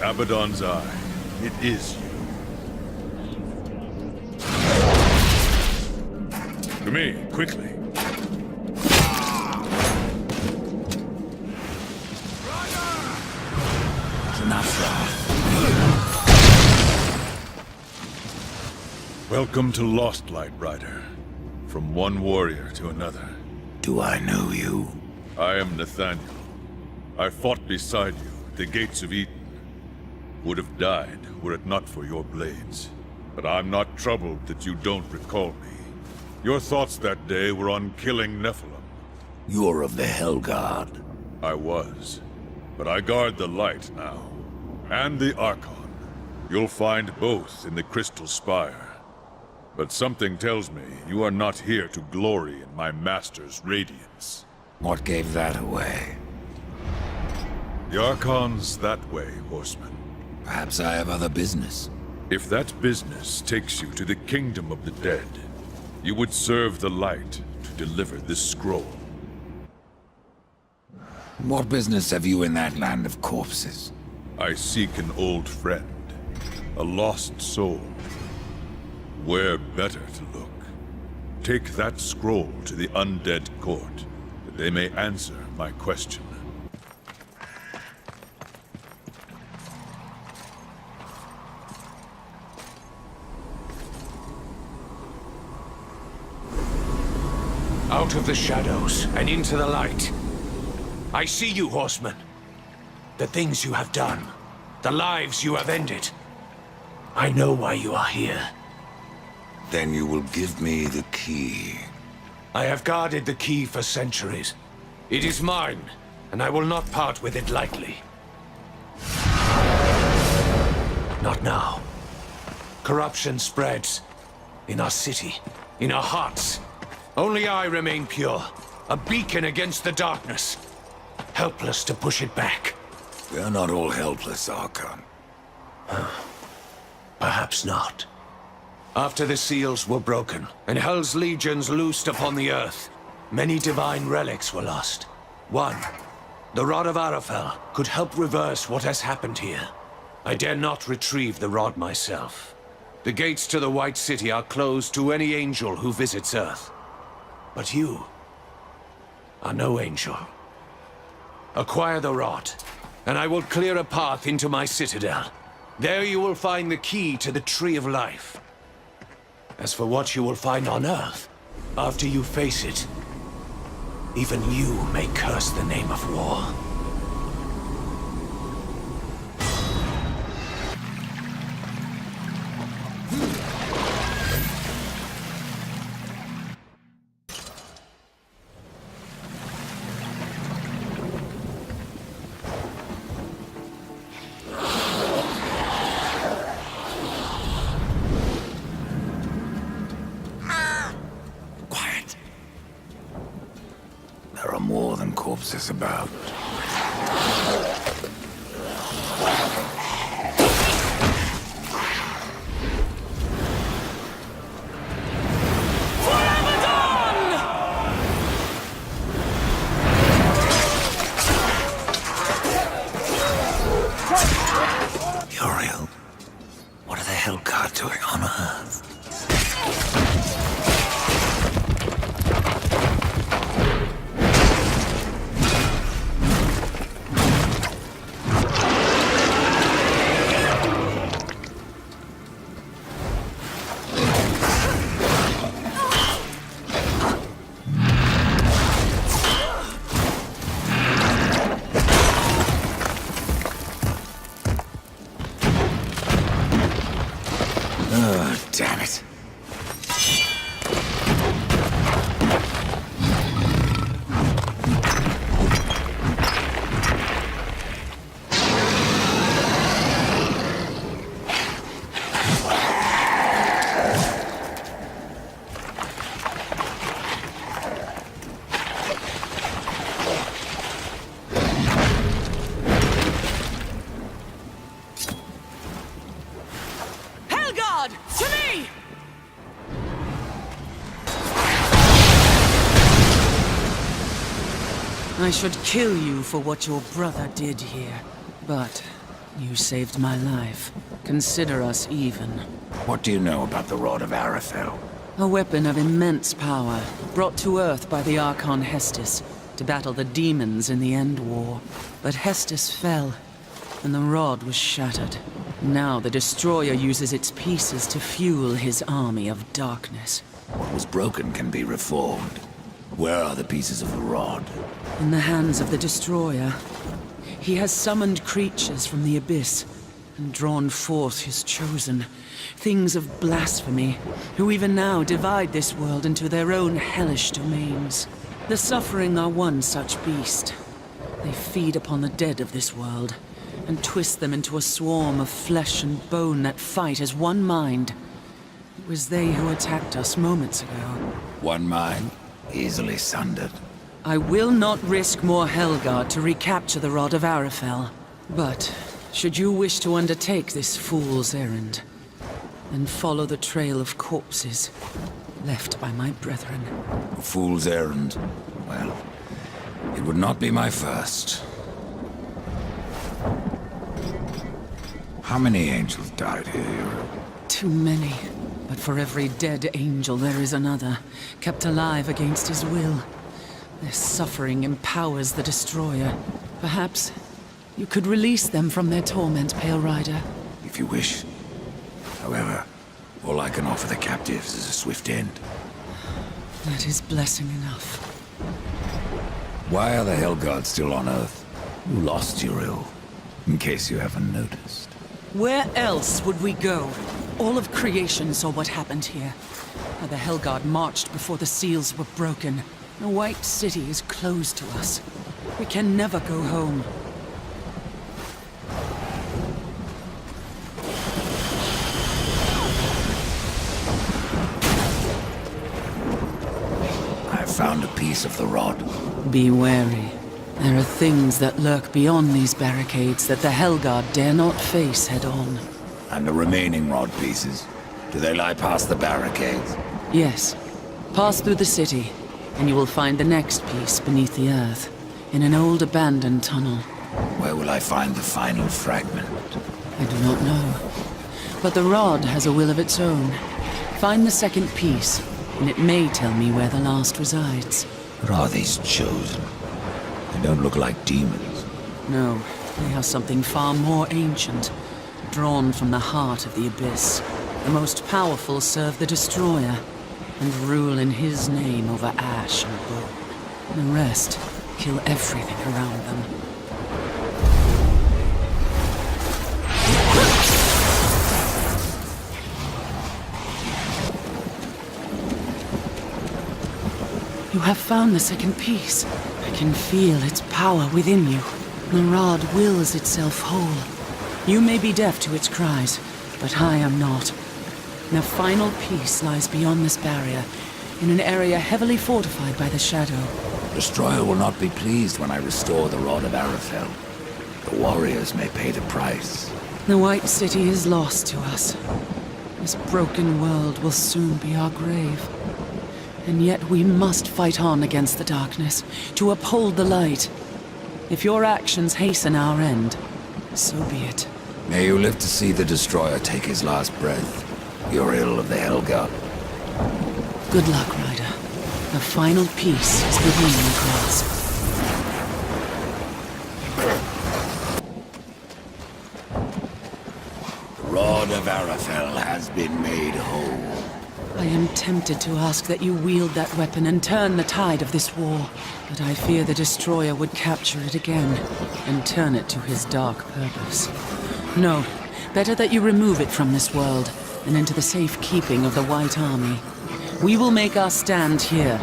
Abaddon's eye. It is you. To me, quickly. Welcome to Lost Light, Rider. From one warrior to another. Do I know you? I am Nathaniel. I fought beside you at the gates of Eden. Would have died were it not for your blades. But I'm not troubled that you don't recall me. Your thoughts that day were on killing Nephilim. You're of the Hellguard. I was. But I guard the light now. And the Archon. You'll find both in the Crystal Spire. But something tells me you are not here to glory in my master's radiance. What gave that away? The Archon's that way, horseman. Perhaps I have other business. If that business takes you to the kingdom of the dead, you would serve the light to deliver this scroll. What business have you in that land of corpses? I seek an old friend, a lost soul. Where better to look? Take that scroll to the undead court, that they may answer my question. Out of the shadows and into the light. I see you, horseman. The things you have done. The lives you have ended. I know why you are here. Then you will give me the key. I have guarded the key for centuries. It is mine, and I will not part with it lightly. Not now. Corruption spreads. In our city. In our hearts. Only I remain pure. A beacon against the darkness. Helpless to push it back. We are not all helpless, Archon. Perhaps not. After the seals were broken, and Hell's legions loosed upon the earth, many divine relics were lost. One, the Rod of Arafel, could help reverse what has happened here. I dare not retrieve the rod myself. The gates to the White City are closed to any angel who visits Earth. But you are no angel. Acquire the rod, and I will clear a path into my citadel. There you will find the key to the Tree of Life. As for what you will find on Earth, after you face it, even you may curse the name of war. There are more than corpses about. Uriel, what are the Hellguard doing on Earth? I should kill you for what your brother did here. But you saved my life. Consider us even. What do you know about the Rod of Arafel? A weapon of immense power, brought to Earth by the Archon Hestus, to battle the demons in the End War. But Hestus fell, and the rod was shattered. Now the Destroyer uses its pieces to fuel his army of darkness. What was broken can be reformed. Where are the pieces of the rod? In the hands of the Destroyer. He has summoned creatures from the abyss, and drawn forth his chosen. Things of blasphemy, who even now divide this world into their own hellish domains. The Suffering are one such beast. They feed upon the dead of this world, and twist them into a swarm of flesh and bone that fight as one mind. It was they who attacked us moments ago. One mind, easily sundered. I will not risk more Helgard to recapture the Rod of Arafel. But, should you wish to undertake this fool's errand, then follow the trail of corpses left by my brethren. A fool's errand? Well, it would not be my first. How many angels died here, Uriel? Too many. But for every dead angel there is another, kept alive against his will. Their suffering empowers the Destroyer. Perhaps you could release them from their torment, Pale Rider. If you wish. However, all I can offer the captives is a swift end. That is blessing enough. Why are the Helguards still on Earth? You lost Uriel, in case you haven't noticed. Where else would we go? All of creation saw what happened here. How the Helguard marched before the seals were broken. The White City is closed to us. We can never go home. I've found a piece of the rod. Be wary. There are things that lurk beyond these barricades that the Helguard dare not face head-on. And the remaining rod pieces? Do they lie past the barricades? Yes. Pass through the city, and you will find the next piece beneath the earth, in an old abandoned tunnel. Where will I find the final fragment? I do not know. But the rod has a will of its own. Find the second piece, and it may tell me where the last resides. What are these chosen? They don't look like demons. No, they are something far more ancient, drawn from the heart of the abyss. The most powerful serve the Destroyer, and rule in his name over ash and bone. The rest kill everything around them. You have found the second piece. I can feel its power within you. The rod wills itself whole. You may be deaf to its cries, but I am not. The final piece lies beyond this barrier, in an area heavily fortified by the Shadow. Destroyer will not be pleased when I restore the Rod of Arafel. The warriors may pay the price. The White City is lost to us. This broken world will soon be our grave. And yet we must fight on against the darkness, to uphold the light. If your actions hasten our end, so be it. May you live to see the Destroyer take his last breath. Uriel of the Helguard. Good luck, Ryder. The final piece is within your grasp. The Rod of Arafel has been made whole. I am tempted to ask that you wield that weapon and turn the tide of this war. But I fear the Destroyer would capture it again, and turn it to his dark purpose. No, better that you remove it from this world, and into the safekeeping of the White Army. We will make our stand here,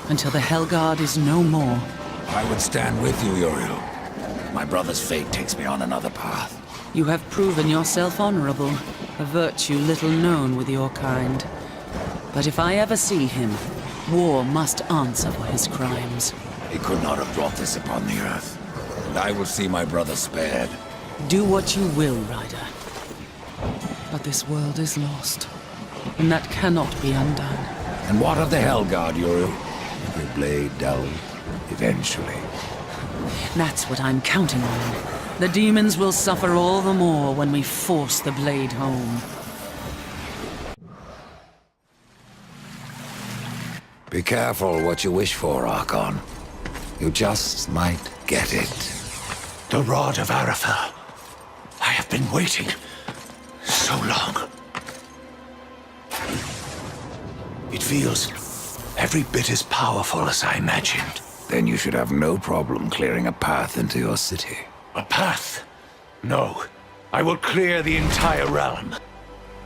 until the Helguard is no more. I would stand with you, Uriel. My brother's fate takes me on another path. You have proven yourself honorable, a virtue little known with your kind. But if I ever see him, war must answer for his crimes. He could not have brought this upon the earth. And I will see my brother spared. Do what you will, Ryder. But this world is lost, and that cannot be undone. And what of the Helguard, Uriel? Every blade dulled, eventually. That's what I'm counting on. The demons will suffer all the more when we force the blade home. Be careful what you wish for, Archon. You just might get it. The Rod of Arafel. I have been waiting so long. It feels every bit as powerful as I imagined. Then you should have no problem clearing a path into your city. A path? No. I will clear the entire realm.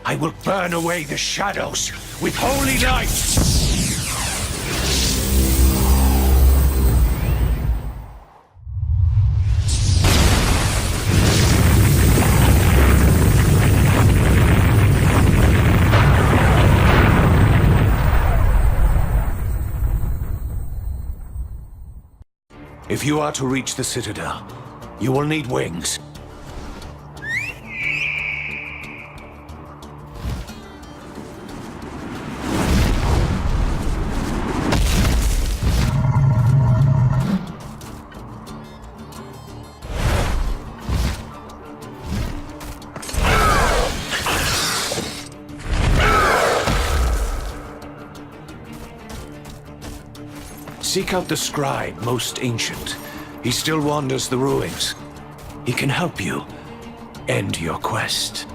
I will burn away the shadows with holy light! If you are to reach the Citadel, you will need wings. Seek out the scribe, most ancient. He still wanders the ruins. He can help you end your quest.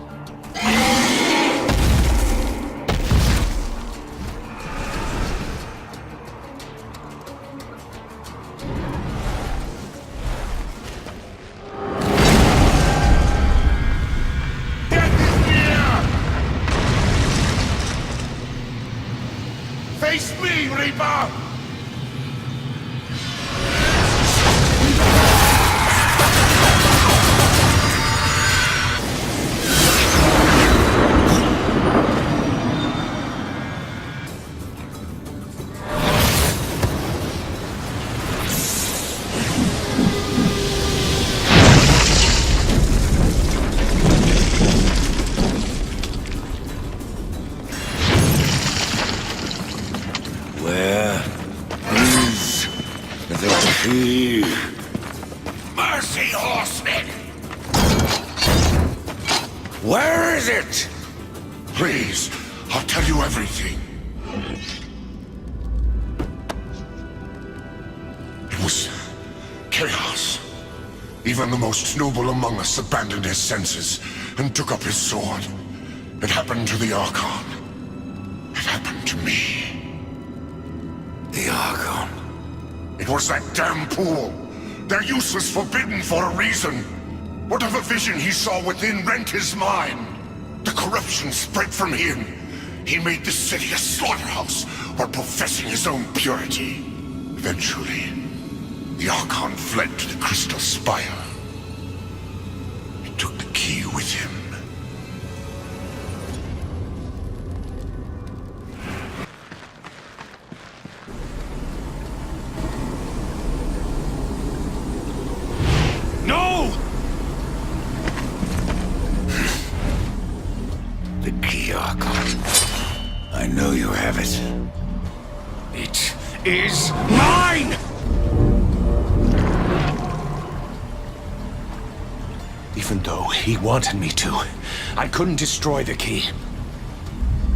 Face me, Reaper! Mercy, horseman! Where is it? Please, I'll tell you everything. It was chaos. Even the most noble among us abandoned his senses and took up his sword. It happened to the Archon. It happened to me. The Archon. It was that damn pool. Their use was forbidden for a reason. Whatever vision he saw within rent his mind. The corruption spread from him. He made the city a slaughterhouse while professing his own purity. Eventually, the Archon fled to the Crystal Spire. He took the key with him. I know you have it. It is mine! Even though he wanted me to, I couldn't destroy the key.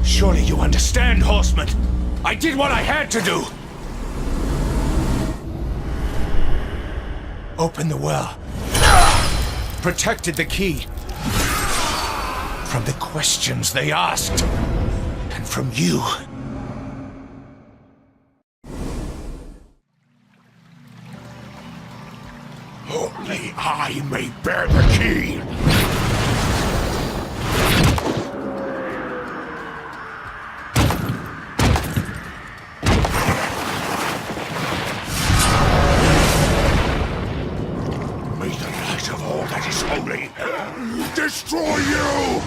Surely you understand, horseman. I did what I had to do. Opened the well. Protected the key. From the questions they asked. And from you. Only I may bear the key. May the light of all that is holy destroy you!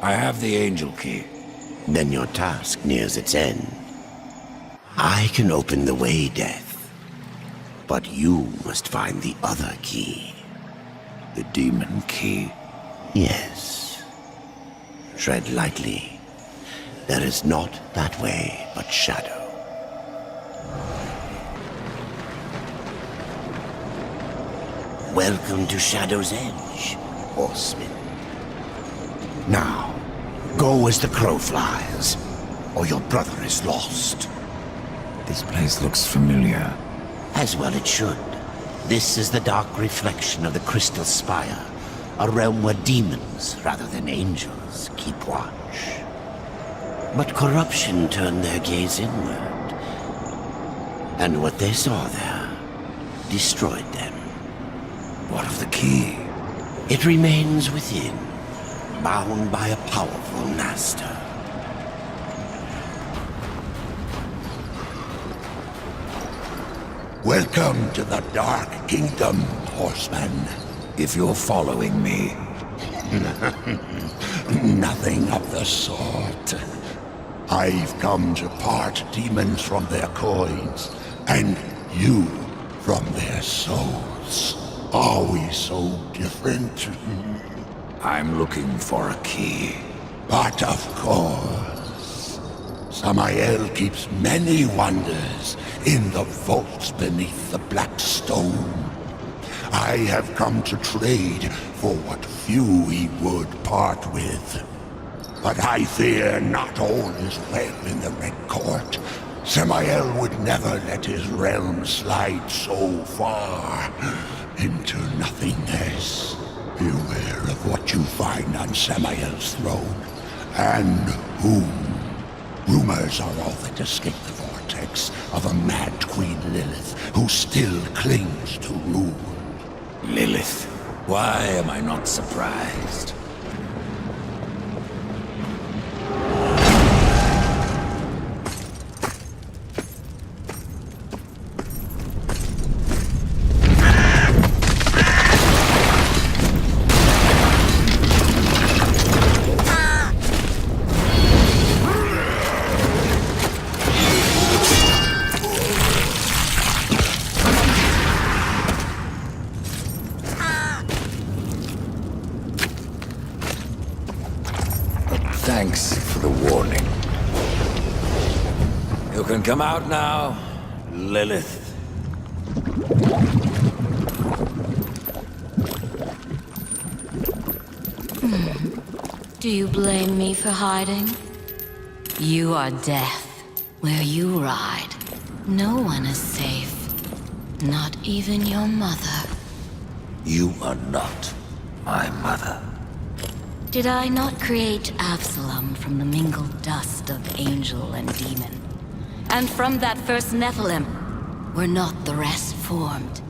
I have the angel key. Then your task nears its end. I can open the way, Death. But you must find the other key. The demon key? Yes. Tread lightly. There is not that way but shadow. Welcome to Shadow's Edge, horseman. Now, go as the crow flies, or your brother is lost. This place looks familiar. As well it should. This is the dark reflection of the Crystal Spire, a realm where demons, rather than angels, keep watch. But corruption turned their gaze inward, and what they saw there destroyed them. What of the key? It remains within, bound by a powerful master. Welcome to the Dark Kingdom, horseman. If you're following me. Nothing of the sort. I've come to part demons from their coins, and you from their souls. Are we so different? I'm looking for a key. But of course. Samael keeps many wonders in the vaults beneath the black stone. I have come to trade for what few he would part with. But I fear not all is well in the Red Court. Samael would never let his realm slide so far into nothingness. Beware of what you find on Samael's throne, and whom. Rumors are all that escape the vortex of a mad Queen Lilith who still clings to rule. Lilith. Why am I not surprised? Thanks for the warning. You can come out now, Lilith. Do you blame me for hiding? You are death. Where you ride, no one is safe. Not even your mother. You are not my mother. Did I not create Absalom from the mingled dust of angel and demon? And from that first Nephilim, were not the rest formed?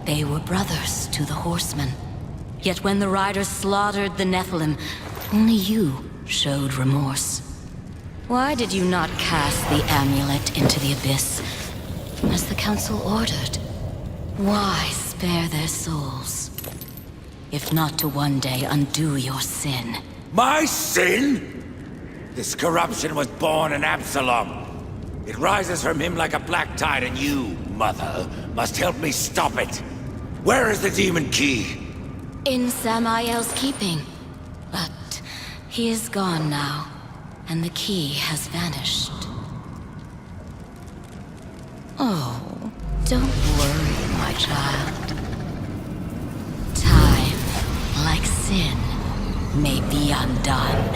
They were brothers to the horseman. Yet when the riders slaughtered the Nephilim, only you showed remorse. Why did you not cast the amulet into the abyss, as the council ordered? Why spare their souls? If not to one day undo your sin. My sin? This corruption was born in Absalom. It rises from him like a black tide, and you, Mother, must help me stop it. Where is the demon key? In Samael's keeping. But he is gone now, and the key has vanished. Oh, don't worry, my child. Time, like sin, may be undone.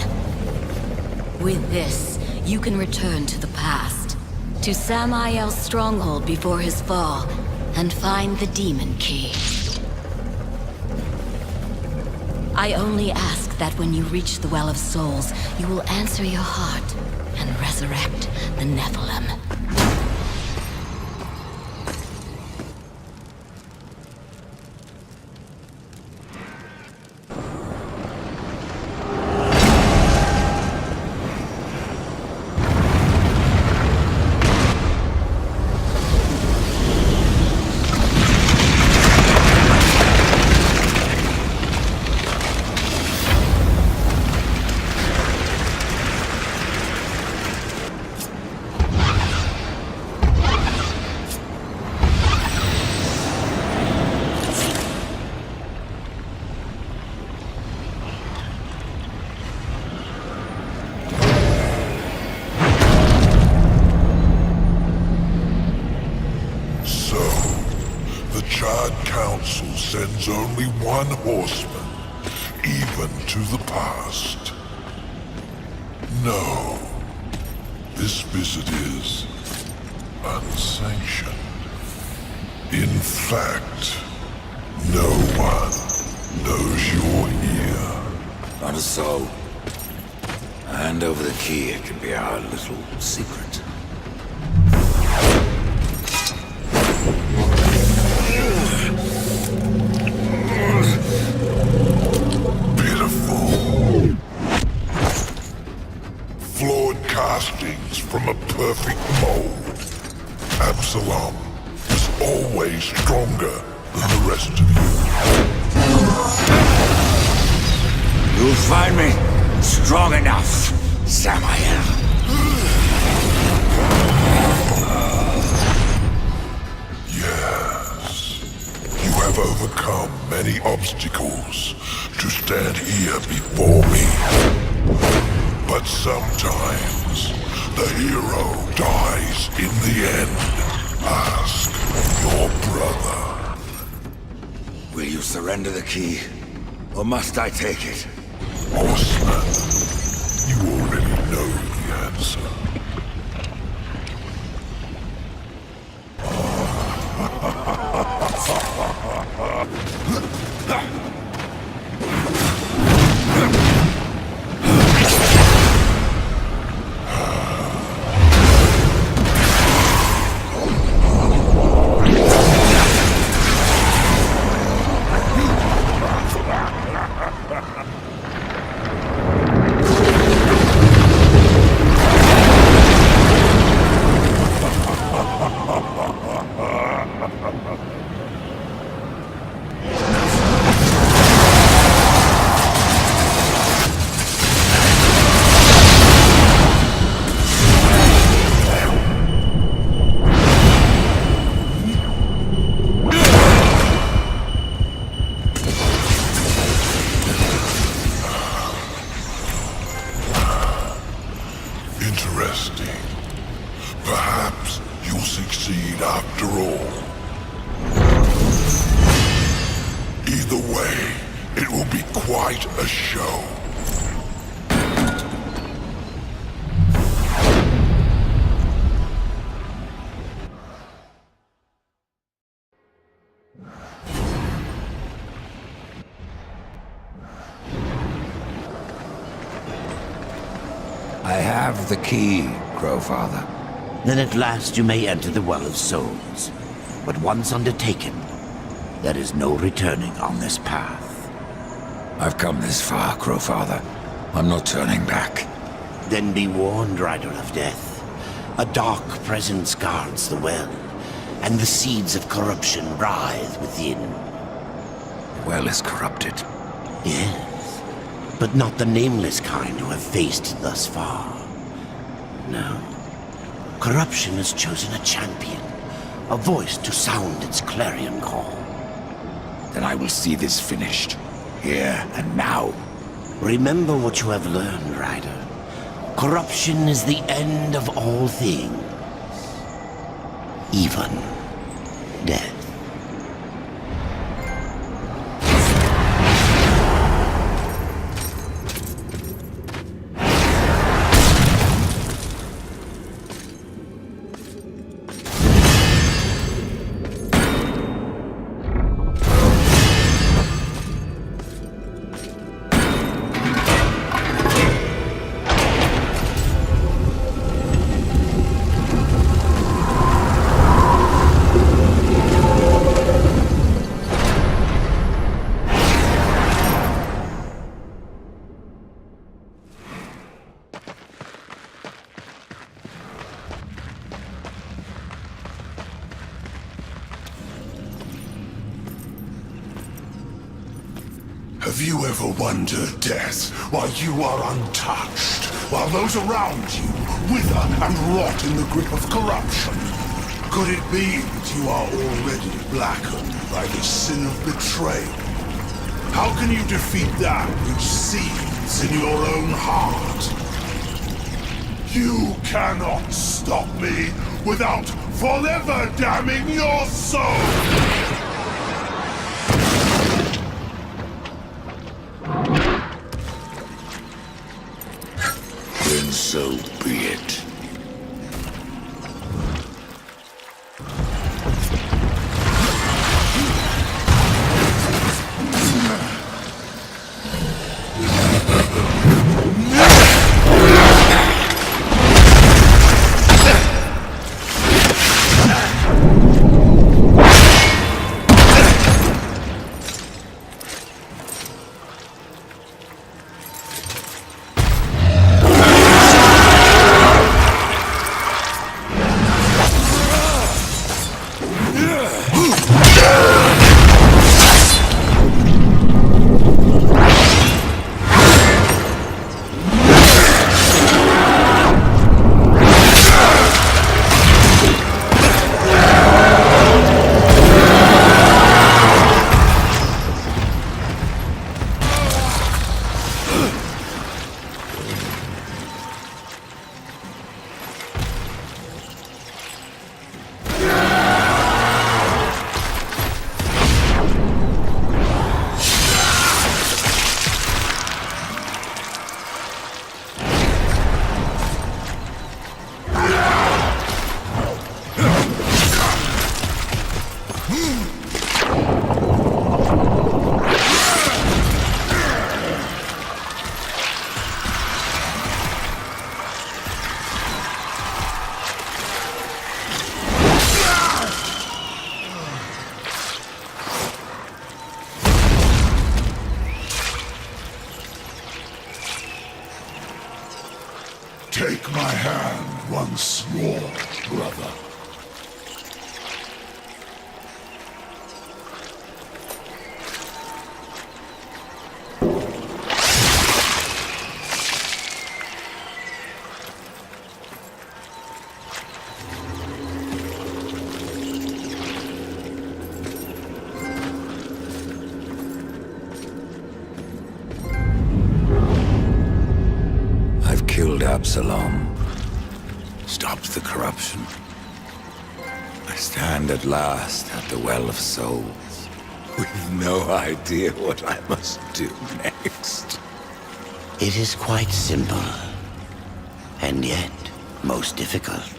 With this, you can return to the past, to Samael's stronghold before his fall, and find the demon key. I only ask that when you reach the Well of Souls, you will answer your heart and resurrect the Nephilim. mortal sends only one horseman, even to the past. No, this visit is unsanctioned. In fact, no one knows you're here. Not so. Hand over the key, it can be our little secret. Pitiful. Flawed castings from a perfect mold. Absalom is always stronger than the rest of you. You'll find me strong enough, Samael. Yes. You have overcome many obstacles to stand here before me. But sometimes the hero dies in the end. Ask your brother. Will you surrender the key, or must I take it? Horseman, you already know the answer. Interesting. Perhaps you'll succeed after all. Either way, it will be quite a show. I have the key, Crowfather. Then at last you may enter the Well of Souls. But once undertaken, there is no returning on this path. I've come this far, Crowfather. I'm not turning back. Then be warned, Rider of Death. A dark presence guards the well, and the seeds of corruption writhe within. The well is corrupted. Yes, but not the nameless kind who have faced it thus far. No. Corruption has chosen a champion, a voice to sound its clarion call. Then I will see this finished, here and now. Remember what you have learned, Rider. Corruption is the end of all things. Even death. Have you ever wondered, Death, why you are untouched, while those around you wither and rot in the grip of corruption? Could it be that you are already blackened by the sin of betrayal? How can you defeat that which seethes in your own heart? You cannot stop me without forever damning your soul! So be it. Take my hand once more, brother. Killed Absalom, stopped the corruption. I stand at last at the Well of Souls, with no idea what I must do next. It is quite simple, and yet most difficult.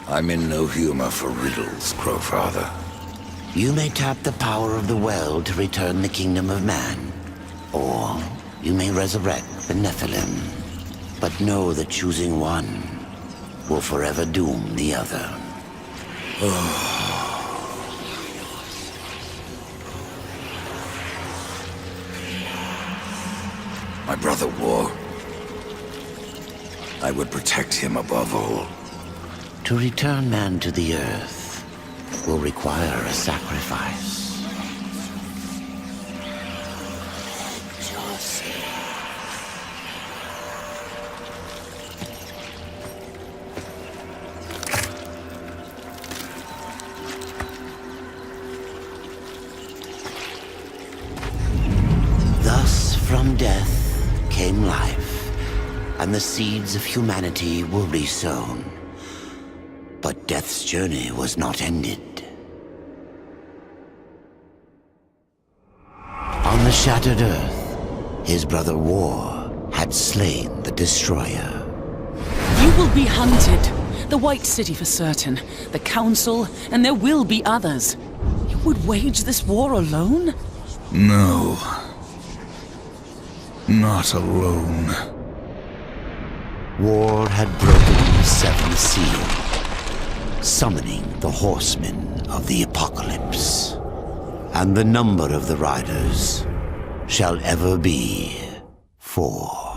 I'm in no humor for riddles, Crowfather. You may tap the power of the well to return the kingdom of man, or you may resurrect the Nephilim. But know that choosing one will forever doom the other. My brother War. I would protect him above all. To return man to the earth will require a sacrifice. From death came life, and the seeds of humanity were resown. But death's journey was not ended. On the shattered earth, his brother War had slain the Destroyer. You will be hunted. The White City for certain. The Council, and there will be others. You would wage this war alone? No. Not alone. War had broken the seventh seal, summoning the horsemen of the apocalypse. And the number of the riders shall ever be 4.